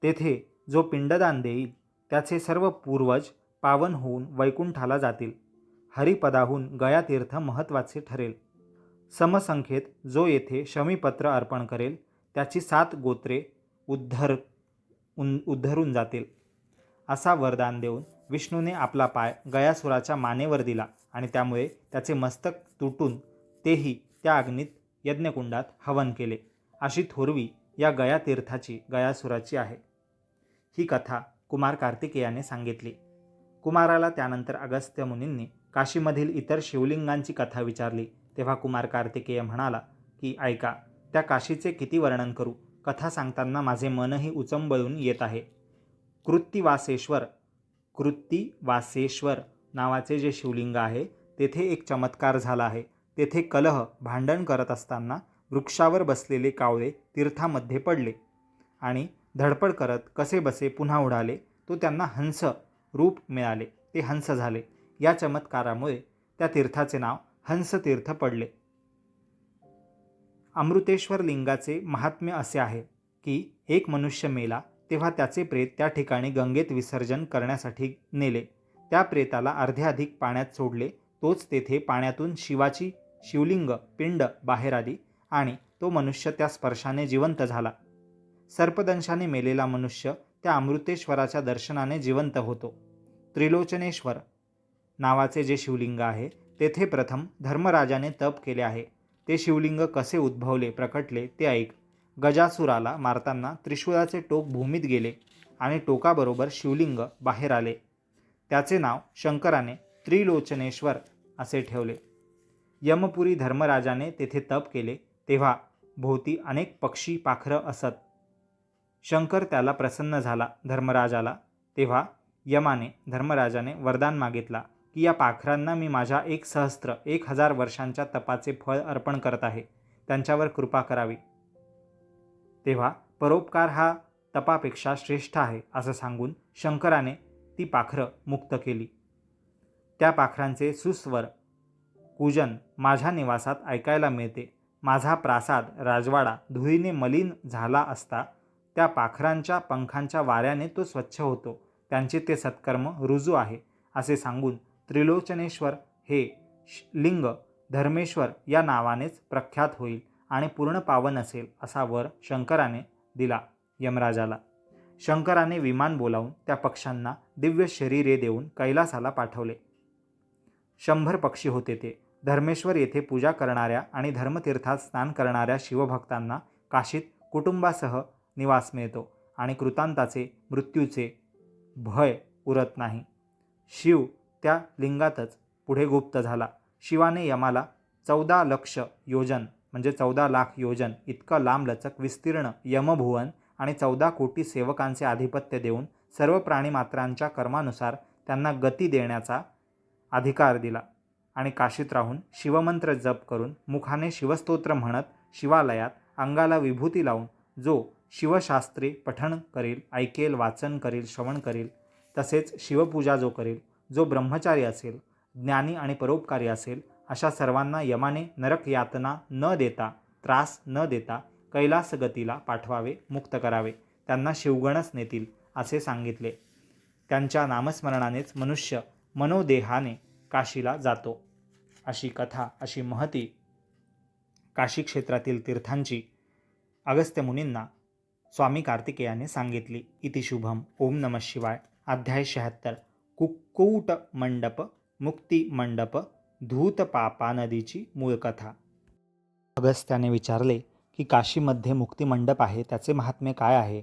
तेथे जो पिंडदान देईल त्याचे सर्व पूर्वज पावन होऊन वैकुंठाला जातील. हरिपदाहून गयातीर्थ महत्त्वाचे ठरेल. समसंख्येत जो येथे शमीपत्र अर्पण करेल त्याची 7 गोत्रे उद्धरून जातील. असा वरदान देऊन विष्णूने आपला पाय गयासुराच्या मानेवर दिला आणि त्यामुळे त्याचे मस्तक तुटून तेही त्या अग्नीत यज्ञकुंडात हवन केले. अशी थोरवी या गयातीर्थाची गयासुराची आहे. ही कथा कुमार कार्तिकेयाने सांगितली. कुमाराला त्यानंतर अगस्त्य मुनींनी काशीमधील इतर शिवलिंगांची कथा विचारली. तेव्हा कुमार कार्तिकेय म्हणाला की ऐका, त्या काशीचे किती वर्णन करू. कथा सांगताना माझे मनही उचंबळून येत आहे. कृत्तिवासेश्वर नावाचे जे शिवलिंग आहे तेथे एक चमत्कार झाला आहे. तेथे कलह भांडण करत असताना वृक्षावर बसलेले कावळे तीर्थामध्ये पडले आणि धडपड करत कसे बसे पुन्हा उडाले. तो त्यांना हंस रूप मिळाले, ते हंस झाले. या चमत्कारामुळे त्या तीर्थाचे नाव हंसतीर्थ पडले. अमृतेश्वर लिंगाचे महात्म्य असे आहे की एक मनुष्य मेला तेव्हा त्याचे प्रेत त्या ठिकाणी गंगेत विसर्जन करण्यासाठी नेले. त्या प्रेताला अर्ध्याधिक पाण्यात सोडले. तोच तेथे पाण्यातून शिवाची शिवलिंग पिंड बाहेर आली आणि तो मनुष्य त्या स्पर्शाने जिवंत झाला. सर्पदंशाने मेलेला मनुष्य त्या अमृतेश्वराच्या दर्शनाने जिवंत होतो. त्रिलोचनेश्वर नावाचे जे शिवलिंग आहे तेथे प्रथम धर्मराजाने तप केले आहे. ते शिवलिंग कसे उद्भवले प्रकटले ते ऐक. गजासुराला मारताना त्रिशूळाचे टोक भूमीत गेले आणि टोकाबरोबर शिवलिंग बाहेर आले. त्याचे नाव शंकराने त्रिलोचनेश्वर असे ठेवले. यमपुरी धर्मराजाने तेथे तप केले तेव्हा भोवती अनेक पक्षी पाखरं असत. शंकर त्याला प्रसन्न झाला धर्मराजाला. तेव्हा यमाने धर्मराजाने वरदान मागितला की या पाखरांना मी माझ्या 1,000 वर्षांच्या तपाचे फळ अर्पण करत आहे, त्यांच्यावर कृपा करावी. तेव्हा परोपकार हा तपापेक्षा श्रेष्ठ आहे असं सांगून शंकराने ती पाखरं मुक्त केली. त्या पाखरांचे सुस्वर कूजन माझ्या निवासात ऐकायला मिळते. माझा प्रासाद राजवाडा धुळीने मलिन झाला असता त्या पाखरांच्या पंखांच्या वाऱ्याने तो स्वच्छ होतो. त्यांचे ते सत्कर्म रुजू आहे असे सांगून त्रिलोचनेश्वर हे लिंग धर्मेश्वर या नावानेच प्रख्यात होईल आणि पूर्ण पावन असेल असा वर शंकराने दिला यमराजाला. शंकराने विमान बोलावून त्या पक्ष्यांना दिव्य शरीरे देऊन कैलासाला पाठवले. 100 पक्षी होते ते. धर्मेश्वर येथे पूजा करणाऱ्या आणि धर्मतीर्थात स्नान करणाऱ्या शिवभक्तांना काशीत कुटुंबासह निवास मिळतो आणि कृतांताचे मृत्यूचे भय उरत नाही. शिव त्या लिंगातच पुढे गुप्त झाला. शिवाने यमाला 14 लक्ष योजन म्हणजे 14 लाख योजन इतकं लांबलचक विस्तीर्ण यमभुवन आणि 14 कोटी सेवकांचे आधिपत्य देऊन सर्व प्राणीमात्रांच्या कर्मानुसार त्यांना गती देण्याचा अधिकार दिला आणि काशीत राहून शिवमंत्र जप करून मुखाने शिवस्तोत्र म्हणत शिवालयात अंगाला विभूती लावून जो शिवशास्त्रे पठण करील, ऐकेल, वाचन करील, श्रवण करील, तसेच शिवपूजा जो करील, जो ब्रह्मचारी असेल, ज्ञानी आणि परोपकारी असेल, अशा सर्वांना यमाने नरक यातना न देता, त्रास न देता कैलासगतीला पाठवावे, मुक्त करावे. त्यांना शिवगणच नेतील असे सांगितले. त्यांच्या नामस्मरणानेच मनुष्य मनोदेहाने काशीला जातो. अशी कथा, अशी महती काशी क्षेत्रातील तीर्थांची अगस्त्य मुनींना स्वामी कार्तिकेयाने सांगितली. इति शुभम. ओम नमः शिवाय. अध्याय 76. कुक्कुट मंडप मुक्ती मंडप धूत पापा नदीची मूळ कथा. अगस्त्याने विचारले की काशीमध्ये मुक्तिमंडप आहे, त्याचे महात्म्य काय आहे?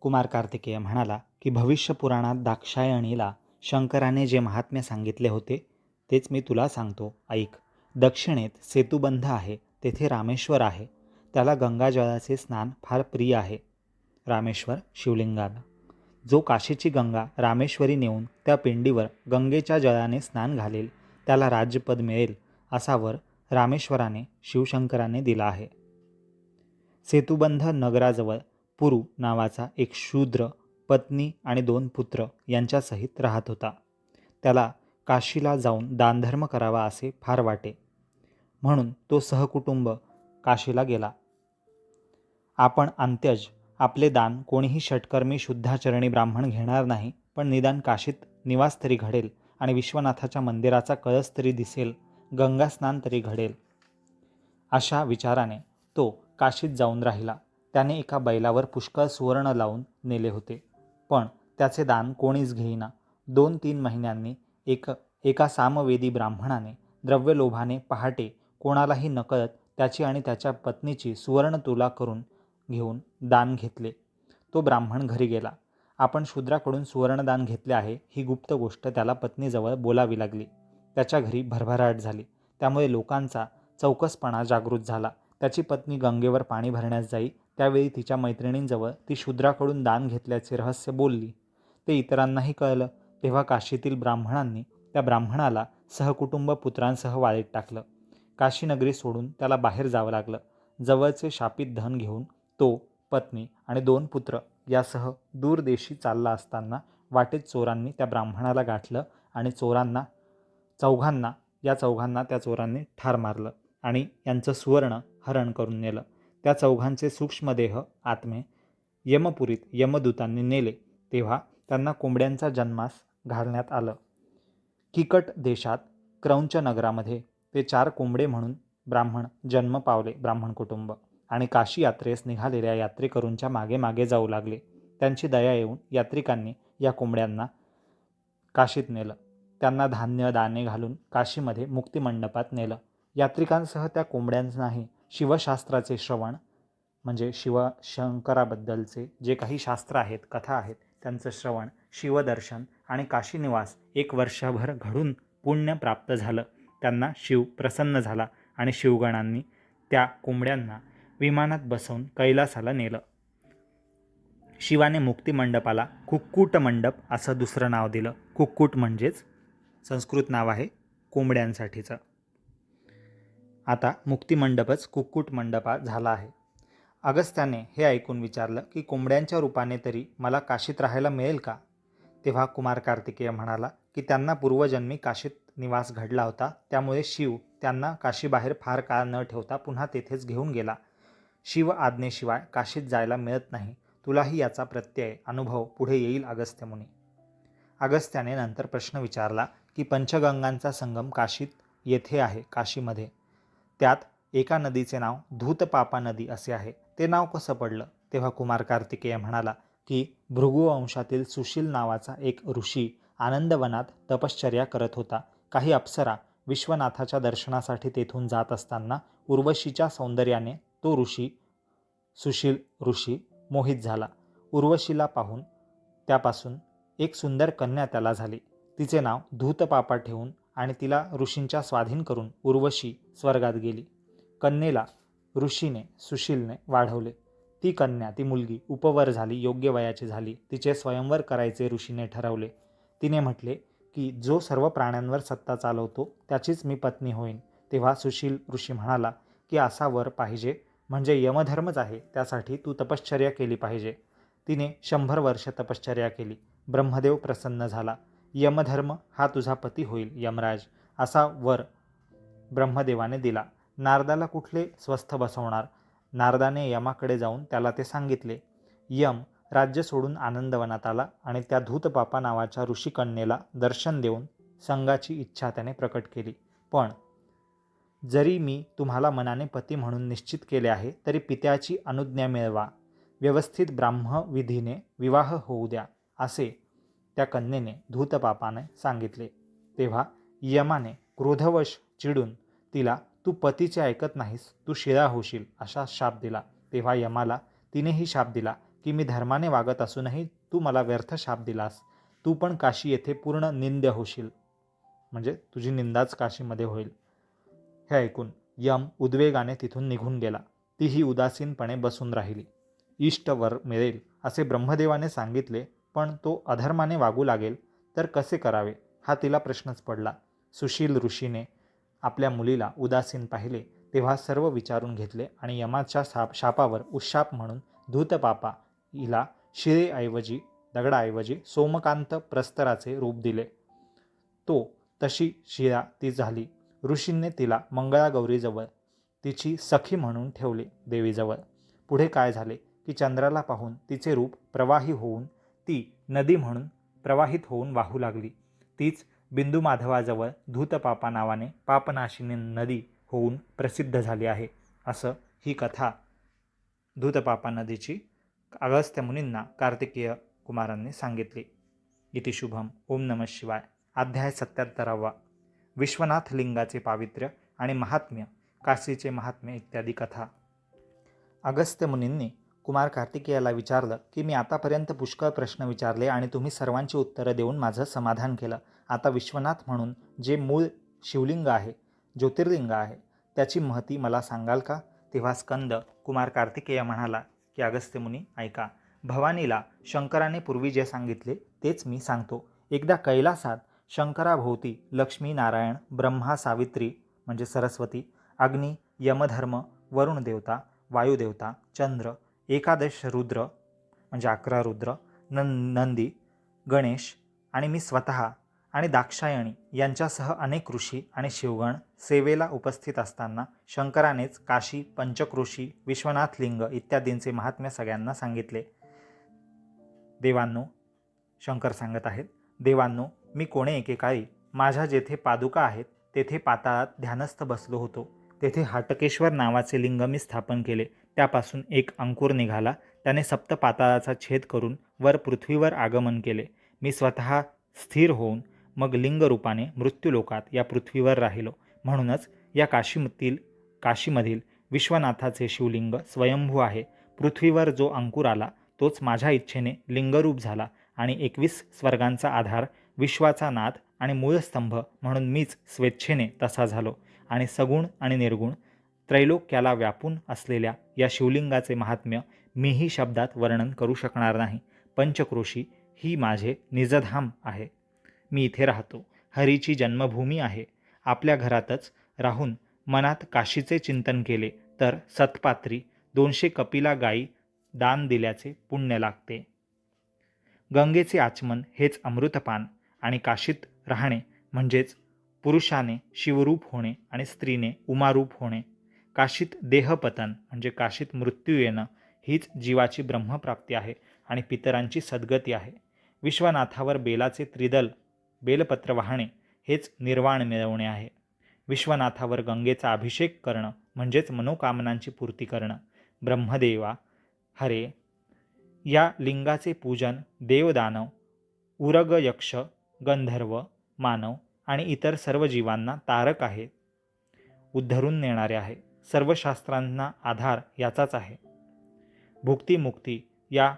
कुमार कार्तिकेय म्हणाला की भविष्य पुराणात दाक्षायणीला शंकराने जे महात्म्य सांगितले होते तेच मी तुला सांगतो, ऐक. दक्षिणेत सेतुबंध आहे, तेथे रामेश्वर आहे. त्याला गंगाजळाचे स्नान फार प्रिय आहे. रामेश्वर शिवलिंगाला. जो काशीची गंगा रामेश्वरी नेऊन त्या पिंडीवर गंगेच्या जळाने स्नान घालेल त्याला राज्यपद मिळेल असा वर रामेश्वराने शिवशंकराने दिला आहे. सेतुबंध नगराजवळ पुरू नावाचा एक शूद्र पत्नी आणि 2 पुत्र यांच्यासहित राहत होता. त्याला काशीला जाऊन दानधर्म करावा असे फार वाटे, म्हणून तो सहकुटुंब काशीला गेला. आपण अंत्यज आपले दान कोणीही षटकर्मी शुद्धाचरणी ब्राह्मण घेणार नाही, पण निदान काशीत निवास तरी घडेल आणि विश्वनाथाच्या मंदिराचा कळस तरी दिसेल, गंगास्नान तरी घडेल, अशा विचाराने तो काशीत जाऊन राहिला. त्याने एका बैलावर पुष्कळ सुवर्ण लावून नेले होते, पण त्याचे दान कोणीच घेईना. 2-3 महिन्यांनी एका सामवेदी ब्राह्मणाने द्रव्यलोभाने पहाटे कोणालाही नकळत त्याची आणि त्याच्या पत्नीची सुवर्ण तुला करून घेऊन दान घेतले. तो ब्राह्मण घरी गेला. आपण शूद्राकडून सुवर्णदान घेतले आहे ही गुप्त गोष्ट त्याला पत्नीजवळ बोलावी लागली. त्याच्या घरी भरभराट झाली. त्यामुळे लोकांचा चौकसपणा जागृत झाला. त्याची पत्नी गंगेवर पाणी भरण्यास जाई त्यावेळी तिच्या मैत्रिणींजवळ ती शूद्राकडून दान घेतल्याचे रहस्य बोलली. ते इतरांनाही कळलं. तेव्हा काशीतील ब्राह्मणांनी त्या ब्राह्मणाला सहकुटुंब पुत्रांसह वाळीत टाकलं. काशीनगरी सोडून त्याला बाहेर जावं लागलं. जवळचे शापित धन घेऊन तो, पत्नी आणि 2 पुत्र यासह दूरदेशी चालला असताना वाटेत चोरांनी त्या ब्राह्मणाला गाठलं आणि चौघांना त्या चोरांनी ठार मारलं आणि यांचं सुवर्ण हरण करून नेलं. त्या चौघांचे सूक्ष्मदेह आत्मे यमपुरीत यमदूतांनी नेले. तेव्हा त्यांना कोंबड्यांचा जन्मास घालण्यात आलं. किकट देशात क्रौंच नगरामध्ये ते 4 कोंबडे म्हणून ब्राह्मण जन्म पावले. ब्राह्मण कुटुंब आणि काशी यात्रेस निघालेल्या यात्रेकरूंच्या मागे मागे जाऊ लागले. त्यांची दया येऊन यात्रिकांनी या कोंबड्यांना काशीत नेलं. त्यांना धान्य दाणे घालून काशीमध्ये मुक्तिमंडपात नेलं. यात्रिकांसह त्या कोंबड्यांनाही शिवशास्त्राचे श्रवण, म्हणजे शंकराबद्दलचे जे काही शास्त्र आहेत, कथा आहेत, त्यांचं श्रवण, शिवदर्शन आणि काशीनिवास 1 वर्षभर घडून पुण्य प्राप्त झालं. त्यांना शिव प्रसन्न झाला आणि शिवगणांनी त्या कोंबड्यांना विमानात बसवून कैलासाला नेलं. शिवाने मुक्तिमंडपाला कुक्कुट मंडप असं दुसरं नाव दिलं. कुक्कुट म्हणजेच संस्कृत नाव आहे कोंबड्यांसाठीचं. आता मुक्तिमंडपच कुक्कुट मंडपा झाला आहे. अगस्त्याने हे ऐकून विचारलं की कोंबड्यांच्या रूपाने तरी मला काशीत राहायला मिळेल का? तेव्हा कुमार कार्तिकेय म्हणाला की त्यांना पूर्वजन्मी काशीत निवास घडला होता, त्यामुळे शिव त्यांना काशीबाहेर फार काळ न ठेवता पुन्हा तेथेच घेऊन गेला. शिव आज्ञेशिवाय काशीत जायला मिळत नाही. तुलाही याचा प्रत्यय अनुभव पुढे येईल अगस्त्य मुनी. अगस्त्याने नंतर प्रश्न विचारला की पंचगंगांचा संगम काशीत येथे आहे, काशीमध्ये. त्यात एका नदीचे नाव धूतपापा नदी असे आहे. ते नाव कसं पडलं? तेव्हा कुमार कार्तिकेय म्हणाला की भृगुवंशातील सुशील नावाचा एक ऋषी आनंदवनात तपश्चर्या करत होता. काही अप्सरा विश्वनाथाच्या दर्शनासाठी तेथून जात असताना उर्वशीच्या सौंदर्याने तो सुशील ऋषी मोहित झाला. उर्वशीला पाहून त्यापासून एक सुंदर कन्या त्याला झाली. तिचे नाव धूतपापा ठेवून आणि तिला ऋषींच्या स्वाधीन करून उर्वशी स्वर्गात गेली. कन्येला ऋषीने सुशीलने वाढवले. ती कन्या, ती मुलगी उपवर झाली, योग्य वयाची झाली. तिचे स्वयंवर करायचे ऋषीने ठरवले. तिने म्हटले की जो सर्व प्राण्यांवर सत्ता चालवतो त्याचीच मी पत्नी होईन. तेव्हा सुशील ऋषी म्हणाला की असा वर पाहिजे, म्हणजे यमधर्मच आहे, त्यासाठी तू तपश्चर्या केली पाहिजे. तिने 100 वर्ष तपश्चर्या केली. ब्रह्मदेव प्रसन्न झाला. यमधर्म हा तुझा पती होईल यमराज, असा वर ब्रह्मदेवाने दिला. नारदाला कुठले स्वस्थ बसवणार? नारदाने यमाकडे जाऊन त्याला ते सांगितले. यम राज्य सोडून आनंदवनात आला आणि त्या धूतपापा नावाच्या ऋषिकन्येला दर्शन देऊन संगाची इच्छा त्याने प्रकट केली. पण जरी मी तुम्हाला मनाने पती म्हणून निश्चित केले आहे, तरी पित्याची अनुज्ञा मिळवा, व्यवस्थित ब्राह्मविधीने विवाह होऊ द्या, असे त्या कन्येने धूतपापाने सांगितले. तेव्हा यमाने क्रोधवश चिडून तिला तू पतीचे ऐकत नाहीस, तू शिळा होशील, असा शाप दिला. तेव्हा यमाला तिनेही शाप दिला की मी धर्माने वागत असूनही तू मला व्यर्थ शाप दिलास. तू पण काशी येथे पूर्ण निंद्य होशील, म्हणजे तुझी निंदाच काशीमध्ये होईल. हे ऐकून यम उद्वेगाने तिथून निघून गेला. तीही उदासीनपणे बसून राहिली. इष्ट वर मिळेल असे ब्रह्मदेवाने सांगितले, पण तो अधर्माने वागू लागेल तर कसे करावे, हा तिला प्रश्नच पडला. सुशील ऋषीने आपल्या मुलीला उदासीन पाहिले तेव्हा सर्व विचारून घेतले आणि यमाच्या शापावर उशाप म्हणून धूतपापा हिला शिळेऐवजी, दगडाऐवजी सोमकांत प्रस्तराचे रूप दिले. तो तशी शिळा ती झाली. ऋषींनी तिला मंगळागौरीजवळ तिची सखी म्हणून ठेवले देवीजवळ. पुढे काय झाले की चंद्राला पाहून तिचे रूप प्रवाही होऊन ती नदी म्हणून प्रवाहित होऊन वाहू लागली. तीच बिंदू माधवाजवळ धूतपापा नावाने पापनाशिनी नदी होऊन प्रसिद्ध झाली आहे. असं ही कथा धूतपापा नदीची अगस्त्य मुनींना कार्तिकेय कुमारांनी सांगितली. इति शुभम. ओम नमः शिवाय. अध्याय 77. विश्वनाथ लिंगाचे पावित्र्य आणि महात्म्य, काशीचे महात्म्य इत्यादी कथा. अगस्त्य मुनींनी कुमार कार्तिकेयाला विचारलं की मी आतापर्यंत पुष्कळ प्रश्न विचारले आणि तुम्ही सर्वांची उत्तरं देऊन माझं समाधान केलं. आता विश्वनाथ म्हणून जे मूळ शिवलिंग आहे, ज्योतिर्लिंग आहे, त्याची महती मला सांगाल का? तेव्हा स्कंद कुमार कार्तिकेय म्हणाला की अगस्त्य मुनी ऐका. भवानीला शंकराने पूर्वी जे सांगितले तेच मी सांगतो. एकदा कैलासात शंकराभोवती लक्ष्मी, नारायण, ब्रह्मा, सावित्री म्हणजे सरस्वती, अग्नी, यमधर्म, वरुण देवता, वायुदेवता, चंद्र, 11 रुद्र म्हणजे 11 रुद्र, नंदी, गणेश आणि मी स्वतः आणि दाक्षायणी यांच्यासह अनेक ऋषी आणि शिवगण सेवेला उपस्थित असताना शंकरानेच काशी, पंचक्रोशी, विश्वनाथ लिंग इत्यादींचे महात्म्य सगळ्यांना सांगितले. देवांनो, शंकर सांगत आहेत, देवांनो, मी कोणे एकेकाळी माझ्या जेथे पादुका आहेत तेथे पाताळात ध्यानस्थ बसलो होतो. तेथे हाटकेश्वर नावाचे लिंग मी स्थापन केले. त्यापासून एक अंकुर निघाला. त्याने सप्त पाताळाचा छेद करून वर पृथ्वीवर आगमन केले. मी स्वतः स्थिर होऊन मग लिंगरूपाने मृत्यूलोकात या पृथ्वीवर राहिलो. म्हणूनच या काशीमधील विश्वनाथाचे शिवलिंग स्वयंभू आहे. पृथ्वीवर जो अंकुर आला तोच माझ्या इच्छेने लिंगरूप झाला आणि 21 स्वर्गांचा आधार, विश्वाचा नाद आणि मूळस्तंभ म्हणून मीच स्वेच्छेने तसा झालो. आणि सगुण आणि निर्गुण त्रैलोक्याला व्यापून असलेल्या या शिवलिंगाचे महात्म्य मीही शब्दात वर्णन करू शकणार नाही. पंचक्रोशी ही माझे निजधाम आहे. मी इथे राहतो. हरीची जन्मभूमी आहे. आपल्या घरातच राहून मनात काशीचे चिंतन केले तर सत्पात्री 200 कपिला गायी दान दिल्याचे पुण्य लागते. गंगेचे आचमन हेच अमृतपान आणि काशीत राहणे म्हणजेच पुरुषाने शिवरूप होणे आणि स्त्रीने उमारूप होणे. काशीत देहपतन म्हणजे काशीत मृत्यू येणं हीच जीवाची ब्रह्मप्राप्ती आहे आणि पितरांची सद्गती आहे. विश्वनाथावर बेलाचे त्रिदल बेलपत्र वाहणे हेच निर्वाण मिळवणे आहे. विश्वनाथावर गंगेचा अभिषेक करणं म्हणजेच मनोकामनांची पूर्ती करणं. ब्रह्मदेवा हरे या लिंगाचे पूजन देवदानव, उरग, यक्ष, गंधर्व, मानव आणि इतर सर्व जीवांना तारक आहे, उद्धरून नेणारे आहे. सर्व शास्त्रांना आधार याचाच आहे. भुक्तिमुक्ती या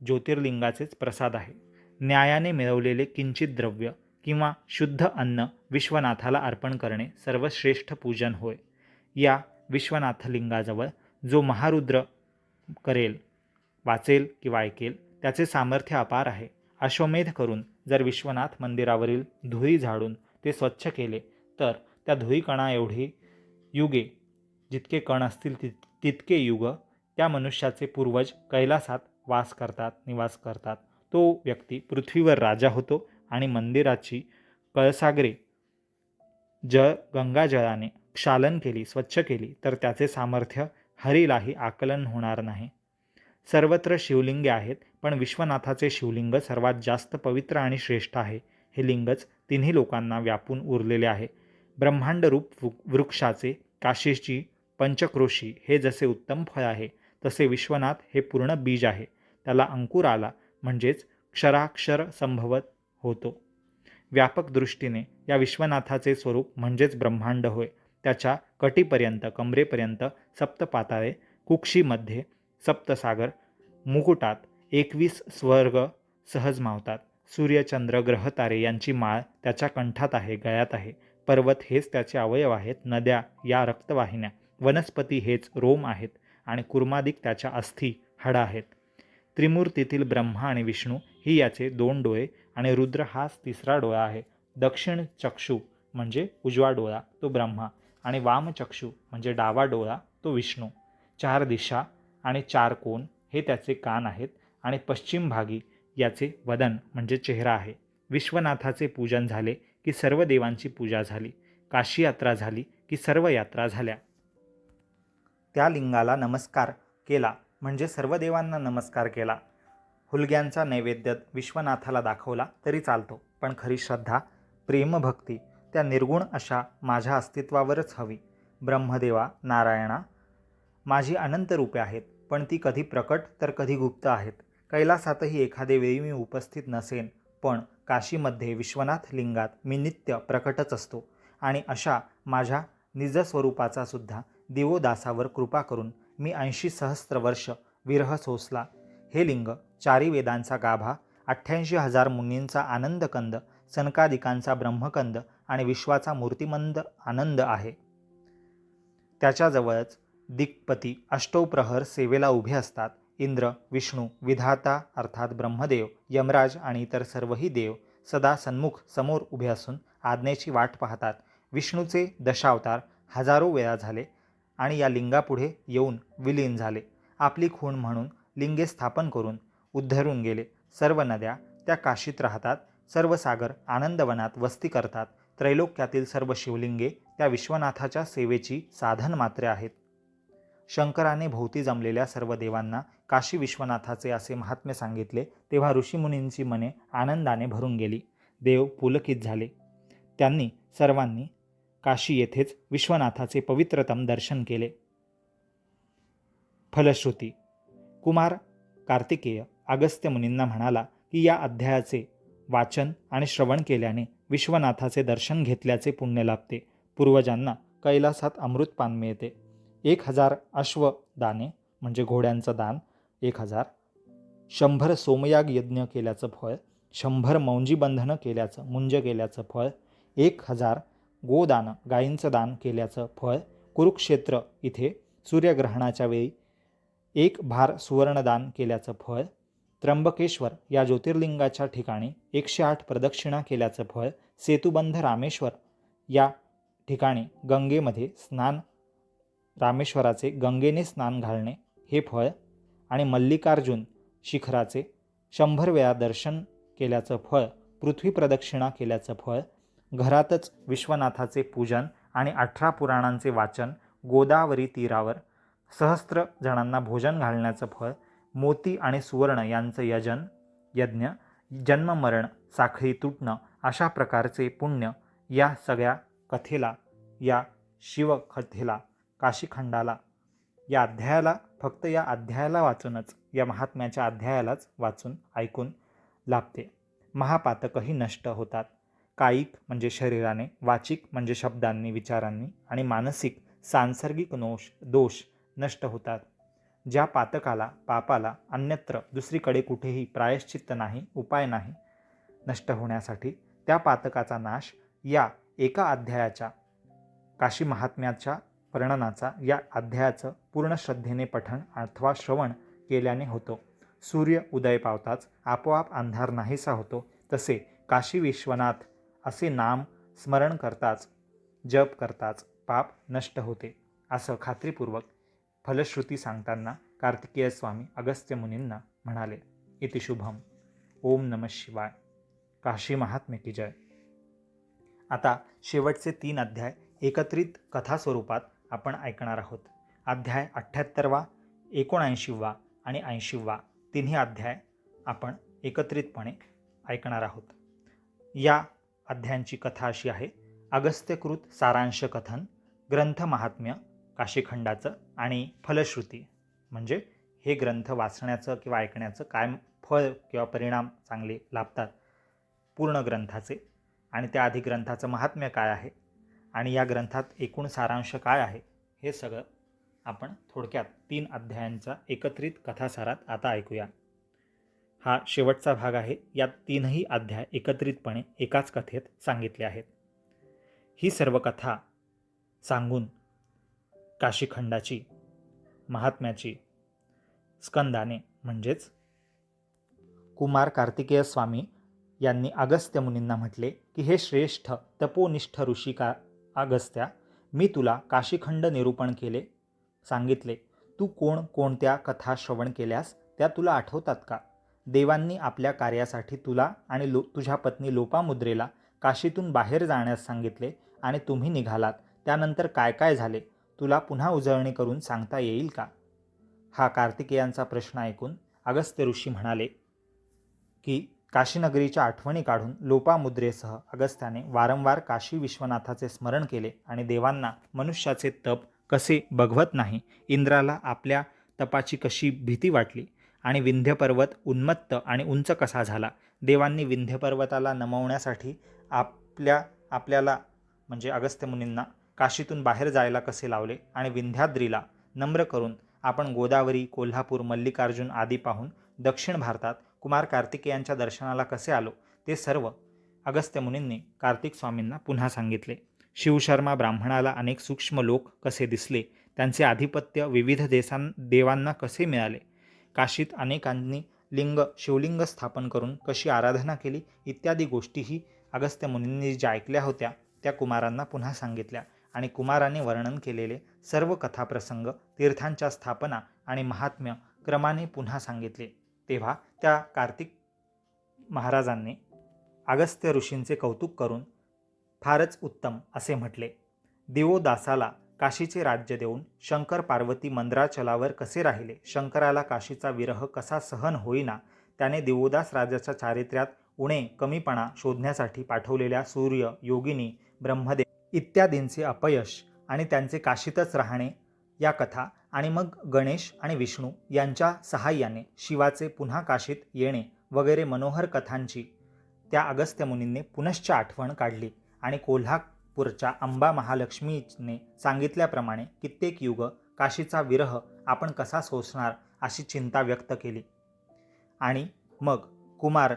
ज्योतिर्लिंगाचेच प्रसाद आहे. न्यायाने मिळवलेले किंचित द्रव्य किंवा शुद्ध अन्न विश्वनाथाला अर्पण करणे सर्वश्रेष्ठ पूजन होय. या विश्वनाथलिंगाजवळ जो महारुद्र करेल, वाचेल किंवा ऐकेल त्याचे सामर्थ्य अपार आहे. अश्वमेध करून जर विश्वनाथ मंदिरावरील धुळी झाडून ते स्वच्छ केले तर त्या धुळीकणा एवढी युगे, जितके कण असतील तितके युग त्या मनुष्याचे पूर्वज कैलासात निवास करतात. तो व्यक्ती पृथ्वीवर राजा होतो आणि मंदिराची कळसागरे गंगाजळाने क्षालन केली, स्वच्छ केली तर त्याचे सामर्थ्य हरीलाही आकलन होणार नाही. सर्वत्र शिवलिंगे आहेत, पण विश्वनाथाचे शिवलिंग सर्वात जास्त पवित्र आणि श्रेष्ठ आहे. हे लिंगच तिन्ही लोकांना व्यापून उरलेले आहे. ब्रह्मांडरूप वृक्षाचे काशीची पंचक्रोशी हे जसे उत्तम फळ आहे, तसे विश्वनाथ हे पूर्ण बीज आहे. त्याला अंकुर आला म्हणजेच क्षराक्षर संभवत होतो. व्यापक दृष्टीने या विश्वनाथाचे स्वरूप म्हणजेच ब्रह्मांड होय. त्याच्या कटीपर्यंत, कमरेपर्यंत सप्तपाताळे, कुक्षीमध्ये सप्तसागर, मुकुटात 21 स्वर्ग सहज मावतात. सूर्य, चंद्र, ग्रह, तारे यांची माळ त्याच्या कंठात आहे, गळ्यात आहे. पर्वत हेच त्याचे अवयव आहेत, नद्या या रक्तवाहिन्या, वनस्पती हेच रोम आहेत आणि कुर्मादिक त्याच्या अस्थी, हाडा आहेत. त्रिमूर्तीतील ब्रह्मा आणि विष्णू ही याचे 2 डोळे आणि रुद्र हाच 3रा डोळा आहे. दक्षिण चक्षु म्हणजे उजवा डोळा तो ब्रह्मा आणि वामचक्षु म्हणजे डावा डोळा तो विष्णू. 4 दिशा आणि 4 कोन हे त्याचे कान आहेत आणि पश्चिम भागी याचे वदन म्हणजे चेहरा आहे. विश्वनाथाचे पूजन झाले की सर्व देवांची पूजा झाली. काशी यात्रा झाली की सर्व यात्रा झाल्या. त्या लिंगाला नमस्कार केला म्हणजे सर्व देवांना नमस्कार केला. हुलग्यांचा नैवेद्य विश्वनाथाला दाखवला तरी चालतो, पण खरी श्रद्धा, प्रेमभक्ती त्या निर्गुण अशा माझ्या अस्तित्वावरच हवी. ब्रह्मदेवा नारायणा, माझी अनंत रूपे आहेत, पण ती कधी प्रकट तर कधी गुप्त आहेत. कैलासातही एखादे वेळी मी उपस्थित नसेन, पण काशीमध्ये विश्वनाथ लिंगात मी नित्य प्रकटच असतो. आणि अशा माझ्या निजस्वरूपाचा सुद्धा दिवोदासावर कृपा करून मी 80 सहस्त्र वर्ष विरह सोसला. हे लिंग 4 वेदांचा गाभा, 88,000 मुनींचा आनंदकंद, सनकादिकांचा ब्रह्मकंद आणि विश्वाचा मूर्तिमंद आनंद आहे. त्याच्याजवळच दिक्पती अष्टोप्रहर सेवेला उभे असतात. इंद्र, विष्णू, विधाता अर्थात ब्रह्मदेव, यमराज आणि इतर सर्वही देव सदा सन्मुख समोर उभे असून आज्ञेची वाट पाहतात. विष्णूचे दशावतार हजारो वेळा झाले आणि या लिंगापुढे येऊन विलीन झाले. आपली खूण म्हणून लिंगे स्थापन करून उद्धरून गेले. सर्व नद्या त्या काशीत राहतात. सर्व सागर आनंदवनात वस्ती करतात. त्रैलोक्यातील सर्व शिवलिंगे त्या विश्वनाथाच्या सेवेची साधन मात्रे आहेत. शंकराने भोवती जमलेल्या सर्व देवांना काशी विश्वनाथाचे असे महात्म्य सांगितले तेव्हा ऋषीमुनींची मने आनंदाने भरून गेली. देव पुलकित झाले. त्यांनी सर्वांनी काशी येथेच विश्वनाथाचे पवित्रतम दर्शन केले. फलश्रुती. कुमार कार्तिकेय अगस्त्य मुनींना म्हणाला की या अध्यायाचे वाचन आणि श्रवण केल्याने विश्वनाथाचे दर्शन घेतल्याचे पुण्य लाभते. पूर्वजांना कैलासात अमृतपान मिळते. 1000 अश्वदाने म्हणजे घोड्यांचं दान 1000, 100 सोमयाग यज्ञ केल्याचं फळ, 100 मौंजी बंधनं केल्याचं मुंज केल्याचं फळ, 1000 गोदान गायींचं दान केल्याचं फळ, कुरुक्षेत्र इथे सूर्यग्रहणाच्या वेळी 1 भार सुवर्णदान केल्याचं फळ, त्र्यंबकेश्वर या ज्योतिर्लिंगाच्या ठिकाणी 108 प्रदक्षिणा केल्याचं फळ, सेतुबंध रामेश्वर या ठिकाणी गंगेमध्ये स्नान, रामेश्वराचे गंगेने स्नान घालणे हे फळ, आणि मल्लिकार्जुन शिखराचे 100 वेळा दर्शन केल्याचं फळ, पृथ्वी प्रदक्षिणा केल्याचं फळ, घरातच विश्वनाथाचे पूजन आणि 18 पुराणांचे वाचन, गोदावरी तीरावर सहस्त्र जणांना भोजन घालण्याचं फळ, मोती आणि सुवर्ण यांचं यज्ञ, जन्ममरण साखळी तुटणं अशा प्रकारचे पुण्य या सगळ्या कथेला, या शिवकथेला, काशीखंडाला, या अध्यायाला, फक्त या अध्यायाला वाचूनच, या महात्म्याच्या अध्यायालाच वाचून ऐकून लाभते. महापातकही नष्ट होतात. कायिक म्हणजे शरीराने, वाचिक म्हणजे शब्दांनी विचारांनी, आणि मानसिक सांसर्गिक दोष नष्ट होतात. ज्या पातकाला, पापाला अन्यत्र दुसरीकडे कुठेही प्रायश्चित्त नाही, उपाय नाही नष्ट होण्यासाठी, त्या पातकाचा नाश या एका अध्यायाच्या, काशी महात्म्याच्या वर्णनाचा या अध्यायाचं पूर्ण श्रद्धेने पठण अथवा श्रवण केल्याने होतो. सूर्य उदय पावताच आपोआप अंधार नाहीसा होतो, तसे काशी विश्वनाथ असे नाम स्मरण करताच, जप करताच पाप नष्ट होते, असं खात्रीपूर्वक फलश्रुती सांगताना कार्तिकेय स्वामी अगस्त्य मुनींना म्हणाले. इति शुभम. ओम नमः शिवाय. काशी महात्म्य की जय. आता शेवटचे 3 अध्याय एकत्रित कथा स्वरूपात आपण ऐकणार आहोत. अध्याय 78वा, 79वा आणि 80वा तिन्ही अध्याय आपण एकत्रितपणे ऐकणार आहोत. या अध्यायांची कथा अशी आहे. अगस्त्यकृत सारांश कथन, ग्रंथ महात्म्य काशीखंडाचं आणि फलश्रुती, म्हणजे हे ग्रंथ वाचण्याचं किंवा ऐकण्याचं काय फळ किंवा परिणाम चांगले लाभतात पूर्ण ग्रंथाचे, आणि त्याआधी ग्रंथाचं महात्म्य काय आहे, आणि या ग्रंथात एकूण सारांश काय आहे, हे सगळं आपण थोडक्यात 3 अध्यायांचा एकत्रित कथासारात आता ऐकूया. हा शेवटचा भाग आहे. यात 3ही अध्याय एकत्रितपणे एकाच कथेत सांगितले आहेत. ही सर्व कथा सांगून काशीखंडाची, महात्म्याची स्कंदाने म्हणजेच कुमार कार्तिकेय स्वामी यांनी अगस्त्य मुनींना म्हटले की हे श्रेष्ठ तपोनिष्ठ ऋषी अगस्त्या, मी तुला काशीखंड निरूपण केले, सांगितले. तू कोणत्या कथा श्रवण केल्यास त्या तुला आठवतात का? देवांनी आपल्या कार्यासाठी तुला आणि तुझ्या पत्नी लोपामुद्रेला काशीतून बाहेर जाण्यास सांगितले आणि तुम्ही निघालात. त्यानंतर काय काय झाले तुला पुन्हा उजळणी करून सांगता येईल का? हा कार्तिकेयांचा प्रश्न ऐकून अगस्त्य ऋषी म्हणाले की काशीनगरीच्या आठवणी काढून लोपामुद्रेसह अगस्त्याने वारंवार काशी विश्वनाथाचे स्मरण केले आणि देवांना मनुष्याचे तप कसे बघवत नाही, इंद्राला आपल्या तपाची कशी भीती वाटली, आणि विंध्य पर्वत उन्मत्त आणि उंच कसा झाला. देवांनी विंध्य पर्वताला नमवण्यासाठी आपल्याला म्हणजे अगस्त्य मुनींना काशीतून बाहेर जायला कसे लावले, आणि विंध्याद्रीला नम्र करून आपण गोदावरी, कोल्हापूर, मल्लिकार्जुन आदी पाहून दक्षिण भारतात कुमार कार्तिकेयांच्या दर्शनाला कसे आलो, ते सर्व अगस्त्य मुनींनी कार्तिक स्वामींना पुन्हा सांगितले. शिवशर्मा ब्राह्मणाला अनेक सूक्ष्म लोक कसे दिसले, त्यांचे आधिपत्य विविध देवांना कसे मिळाले, काशीत अनेकांनी शिवलिंग स्थापन करून कशी आराधना केली, इत्यादी गोष्टीही अगस्त्य मुनींनी ज्या ऐकल्या होत्या त्या कुमारांना पुन्हा सांगितल्या, आणि कुमारांनी वर्णन केलेले सर्व कथाप्रसंग, तीर्थांच्या स्थापना आणि महात्म्य क्रमाने पुन्हा सांगितले. तेव्हा त्या कार्तिक महाराजांनी अगस्त्य ऋषींचे कौतुक करून फारच उत्तम असे म्हटले. दिवोदासाला काशीचे राज्य देऊन शंकर पार्वती मंद्राचलावर कसे राहिले, शंकराला काशीचा विरह कसा सहन होईना, त्याने दिवोदास राजाच्या चारित्र्यात उणे कमीपणा शोधण्यासाठी पाठवलेल्या सूर्य, योगिनी, ब्रह्मदेव इत्यादींचे अपयश आणि त्यांचे काशीतच राहणे या कथा, आणि मग गणेश आणि विष्णू यांच्या सहाय्याने शिवाचे पुन्हा काशीत येणे वगैरे मनोहर कथांची त्या अगस्त्य मुनींनी पुनश्च आठवण काढली, आणि कोल्हापूरच्या अंबा महालक्ष्मीने सांगितल्याप्रमाणे कित्येक युग काशीचा विरह आपण कसा सोसणार अशी चिंता व्यक्त केली. आणि मग कुमार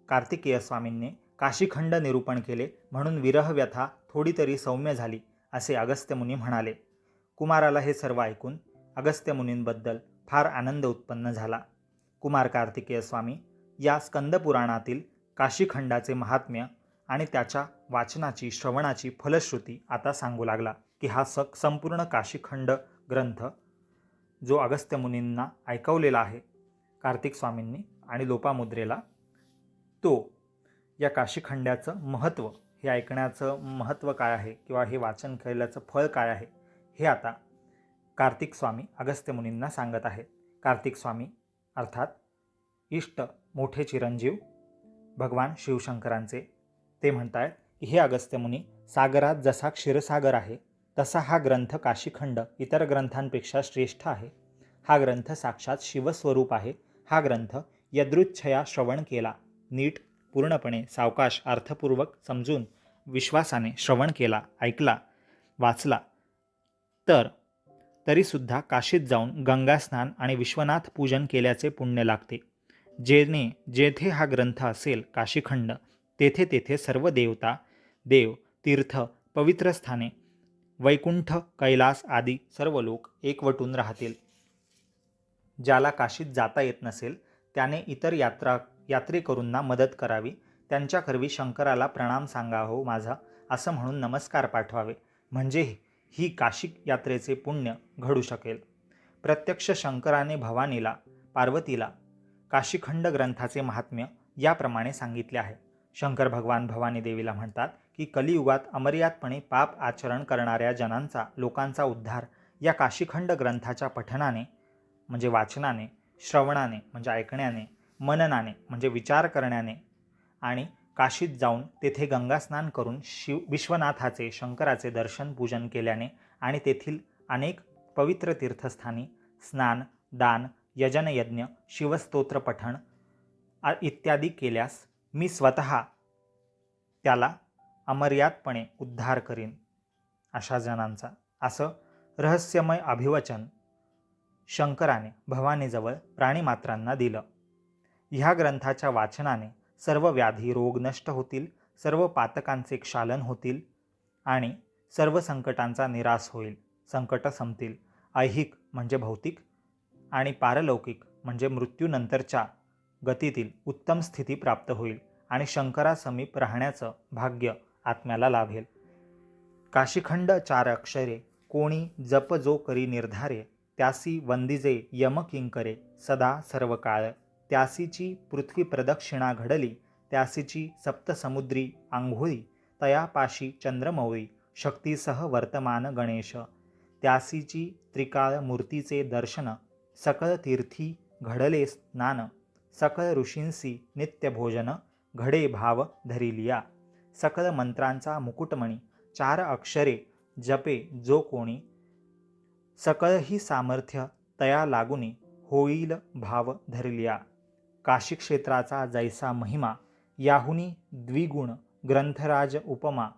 कार्तिकेय स्वामींनी काशीखंड निरूपण केले, म्हणून विरहव्यथा थोडी तरी सौम्य झाली असे अगस्त्य मुनी म्हणाले. कुमाराला हे सर्व ऐकून अगस्त्य मुनींबद्दल फार आनंद उत्पन्न झाला. कुमार कार्तिकेय स्वामी या स्कंदपुराणातील काशीखंडाचे महात्म्य आणि त्याच्या वाचनाची श्रवणाची फलश्रुती आता सांगू लागला की हा संपूर्ण काशीखंड ग्रंथ जो अगस्त्य मुनींना ऐकवलेला आहे कार्तिक स्वामींनी आणि लोपामुद्रेला, तो या काशीखंडाचं महत्त्व, हे ऐकण्याचं महत्त्व काय आहे किंवा हे वाचन केल्याचं फळ काय आहे हे आता कार्तिक स्वामी अगस्त्य मुनींना सांगत आहेत. कार्तिक स्वामी अर्थात इष्ट मोठे चिरंजीव भगवान शिवशंकरांचे, ते म्हणतायत की हे अगस्त्य मुनी, सागरात जसा क्षीरसागर आहे तसा हा ग्रंथ काशीखंड इतर ग्रंथांपेक्षा श्रेष्ठ आहे. हा ग्रंथ साक्षात शिवस्वरूप आहे. हा ग्रंथ यदृच्छया श्रवण केला, नीट पूर्णपणे सावकाश अर्थपूर्वक समजून विश्वासाने श्रवण केला, ऐकला, वाचला तर तरीसुद्धा काशीत जाऊन गंगास्नान आणि विश्वनाथ पूजन केल्याचे पुण्य लागते. जेथे हा ग्रंथ असेल काशीखंड, तेथे तेथे सर्व देवता, देव, तीर्थ, पवित्र स्थाने, वैकुंठ, कैलास आदी सर्व लोक एकवटून राहतील. ज्याला काशीत जाता येत नसेल त्याने इतर यात्रेकरूंना मदत करावी, त्यांच्याकरवी शंकराला प्रणाम सांगावो माझा असं म्हणून नमस्कार पाठवावे, म्हणजे ही काशी यात्रेचे पुण्य घडू शकेल. प्रत्यक्ष शंकराने भवानीला, पार्वतीला काशीखंड ग्रंथाचे महात्म्य याप्रमाणे सांगितले आहे. शंकर भगवान भवानी देवीला म्हणतात की कलियुगात अमर्यादपणे पाप आचरण करणाऱ्या जनांचा, लोकांचा उद्धार या काशीखंड ग्रंथाच्या पठनाने म्हणजे वाचनाने, श्रवणाने म्हणजे ऐकण्याने, मननाने म्हणजे विचार करण्याने आणि काशीत जाऊन तेथे गंगास्नान करून विश्वनाथाचे, शंकराचे दर्शन पूजन केल्याने आणि तेथील अनेक पवित्र तीर्थस्थानी स्नान, दान, यजनयज्ञ, शिवस्तोत्र पठण इत्यादी केल्यास मी स्वतः त्याला अमर्यादपणे उद्धार करीन अशा जनांचा, असं रहस्यमय अभिवचन शंकराने भवानीजवळ प्राणीमात्रांना दिलं. ह्या ग्रंथाच्या वाचनाने सर्व व्याधी रोग नष्ट होतील, सर्व पातकांचे क्षालन होतील आणि सर्व संकटांचा निराश होईल. संकट संपतील. ऐहिक म्हणजे भौतिक आणि पारलौकिक म्हणजे मृत्यूनंतरच्या गतीतील उत्तम स्थिती प्राप्त होईल आणि शंकरासमीप राहण्याचं भाग्य आत्म्याला लाभेल. काशीखंड 4 अक्षरे कोणी जप जो करी निर्धारे, त्यासी वंदिजे यम किंकरे सदा सर्व काळ. त्यासीची पृथ्वी प्रदक्षिणा घडली, त्यासीची सप्तसमुद्री आंघोळी, तयापाशी चंद्रमौळी शक्तीसह वर्तमान गणेश. त्यासीची त्रिकाळ मूर्तीचे दर्शन, सकळ तीर्थी घडले स्नान, सकळ ऋषींसी नित्यभोजन, घडे भाव धरिलिया. सकळ मंत्रांचा मुकुटमणी, 4 अक्षरे जपे जो कोणी, सकळही सामर्थ्य तया लागुनी, होईल भाव धरिलिया. काशी क्षेत्राचा जैसा महिमा, याहुनी द्विगुण ग्रंथराज उपमा.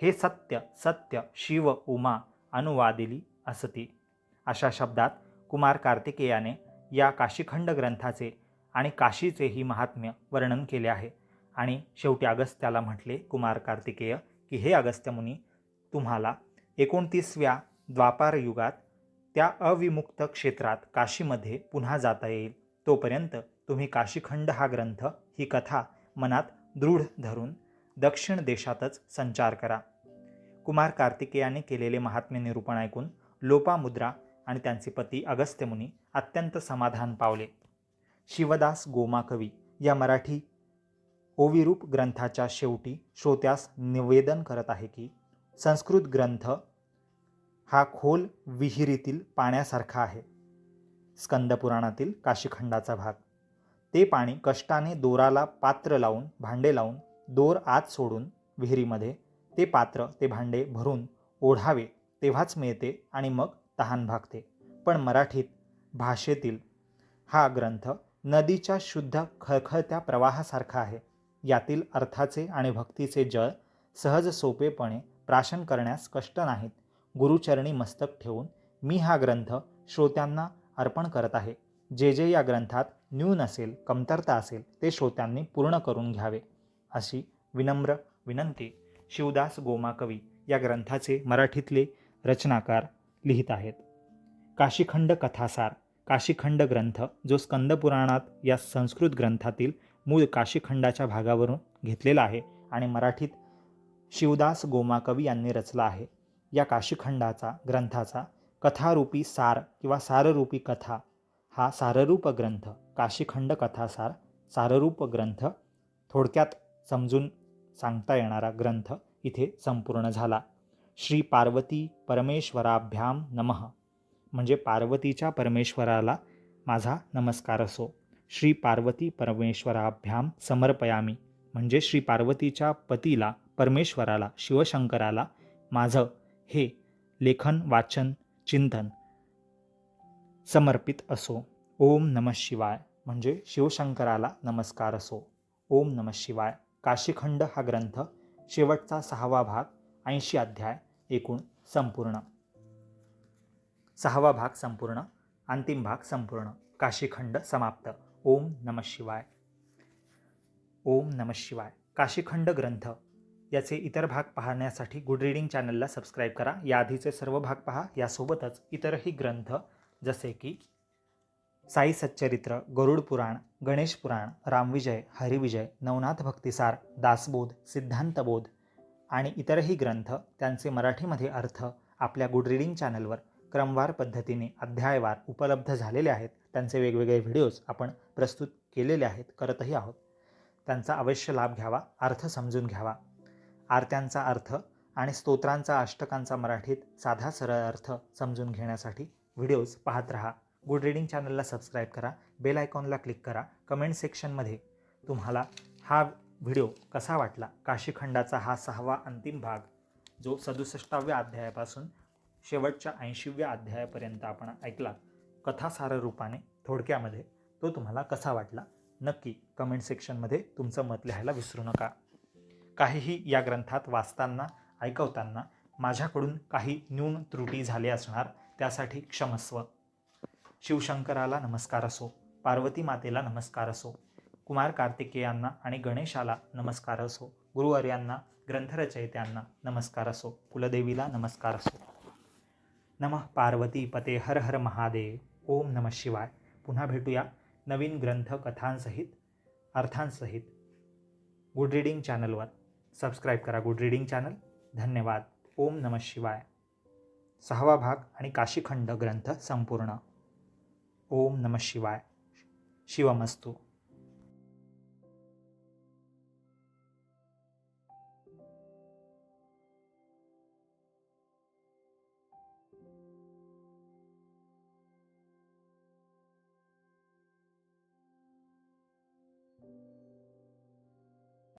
हे सत्य सत्य शिव उमा अनुवादिली असती. अशा शब्दात कुमार कार्तिकेयाने या काशीखंड ग्रंथाचे आणि काशीचेही महात्म्य वर्णन केले आहे. आणि शेवटी अगस्त्याला म्हटले कुमार कार्तिकेय की हे अगस्त्य मुनी, तुम्हाला 29व्या द्वापार युगात त्या अविमुक्त क्षेत्रात काशीमध्ये पुन्हा जाता येईल. तोपर्यंत तुम्ही काशीखंड हा ग्रंथ, ही कथा मनात दृढ धरून दक्षिण देशातच संचार करा. कुमार कार्तिकेयाने केलेले महात्म्य निरूपण ऐकून लोपामुद्रा आणि त्यांचे पती अगस्त्य मुनी अत्यंत समाधान पावले. शिवदास गोमाकवी या मराठी ओविरूप ग्रंथाच्या शेवटी श्रोत्यास निवेदन करत आहे की संस्कृत ग्रंथ हा खोल विहिरीतील पाण्यासारखा आहे. स्कंदपुराणातील काशीखंडाचा भाग. ते पाणी कष्टाने दोराला पात्र लावून, भांडे लावून दोर आत सोडून विहिरीमध्ये ते पात्र, ते भांडे भरून ओढावे तेव्हाच मिळते आणि मग तहान भागते. पण मराठीत भाषेतील हा ग्रंथ नदीच्या शुद्ध खळखळत्या प्रवाहासारखा आहे. यातील अर्थाचे आणि भक्तीचे जळ सहज सोपेपणे प्राशन करण्यास कष्ट नाहीत. गुरुचरणी मस्तक ठेवून मी हा ग्रंथ श्रोत्यांना अर्पण करत आहे. जे जे या ग्रंथात न्यून असेल, कमतरता असेल ते श्रोत्यांनी पूर्ण करून घ्यावे, अशी विनम्र विनंती शिवदास गोमाकवी या ग्रंथाचे मराठीतले रचनाकार लिहित आहेत. काशीखंड कथासार काशीखंड ग्रंथ जो स्कंदपुराणात या संस्कृत ग्रंथातील मूळ काशीखंडाच्या भागावरून घेतलेला आहे आणि मराठीत शिवदास गोमाकवी यांनी रचला आहे. या काशीखंडाचा ग्रंथाचा कथारूपी सार किंवा साररूपी कथा हा साररूप ग्रंथ, काशीखंड कथासार साररूप ग्रंथ, थोडक्यात समजून सांगता येणारा ग्रंथ इथे संपूर्ण झाला. श्री पार्वती परमेश्वराभ्याम नमः म्हणजे पार्वतीच्या परमेश्वराला माझा नमस्कार असो. श्री पार्वती परमेश्वराभ्याम समर्पयामी म्हणजे श्री पार्वतीच्या पतीला परमेश्वराला शिवशंकराला माझं हे लेखन वाचन चिंतन समर्पित असो. ओम नमः शिवाय म्हणजे शिवशंकराला नमस्कार असो. ओम नमः शिवाय. काशीखंड हा ग्रंथ शेवटचा 6वा भाग 80 अध्याय एकूण संपूर्ण. 6वा भाग संपूर्ण, अंतिम भाग संपूर्ण. काशीखंड समाप्त. ओम नमः शिवाय. ओम नमः शिवाय. काशीखंड ग्रंथ याचे इतर भाग पाहण्यासाठी गुड रीडिंग चॅनलला सबस्क्राईब करा. याआधीचे सर्व भाग पहा. यासोबतच इतरही ग्रंथ जसे की साई सच्चरित्र, गरुड पुराण, गणेश पुराण, रामविजय, हरिविजय, नवनाथ भक्तिसार, दासबोध, सिद्धांतबोध आणि इतरही ग्रंथ त्यांचे मराठीमध्ये अर्थ आपल्या गुड रीडिंग चॅनलवर क्रमवार पद्धतीने अध्यायवार उपलब्ध झालेले आहेत. त्यांचे वेगवेगळे व्हिडिओज आपण प्रस्तुत केलेले आहेत, करतही आहोत. त्यांचा अवश्य लाभ घ्यावा, अर्थ समजून घ्यावा. आरत्यांचा अर्थ आणि स्तोत्रांचा अष्टकांचा मराठीत साधा सरळ अर्थ समजून घेण्यासाठी व्हिडिओज पाहत राहा. गुड रीडिंग चॅनलला सबस्क्राईब करा, बेल आयकॉनला क्लिक करा. कमेंट सेक्शनमध्ये तुम्हाला हा व्हिडिओ कसा वाटला, काशीखंडाचा हा 6वा अंतिम भाग जो 67व्या अध्यायापासून शेवटच्या 80व्या अध्यायापर्यंत आपण ऐकला कथासार रूपाने थोडक्यामध्ये, तो तुम्हाला कसा वाटला नक्की कमेंट सेक्शनमध्ये तुमचं मत लिहायला विसरू नका. काहीही या ग्रंथात वाचताना ऐकवताना माझ्याकडून काही न्यून त्रुटी झाले असणार, त्यासाठी क्षमस्व. शिवशंकराला नमस्कार असो, पार्वती मातेला नमस्कार असो, कुमार कार्तिकेयांना आणि गणेशाला नमस्कार असो, गुरुवर्यांना ग्रंथरचयित्यांना नमस्कार असो, कुलदेवीला नमस्कार असो. नमः पार्वती पते हर हर महादेव. ओम नमः शिवाय. पुन्हा भेटूया नवीन ग्रंथ कथांसहित अर्थांसहित गुड रीडिंग चॅनलवर. सबस्क्राईब करा गुड रीडिंग चॅनल. धन्यवाद. ओम नमः शिवाय. 6वा भाग आणि काशीखंड ग्रंथ संपूर्ण. ओम नमः शिवाय. शिवमस्तु.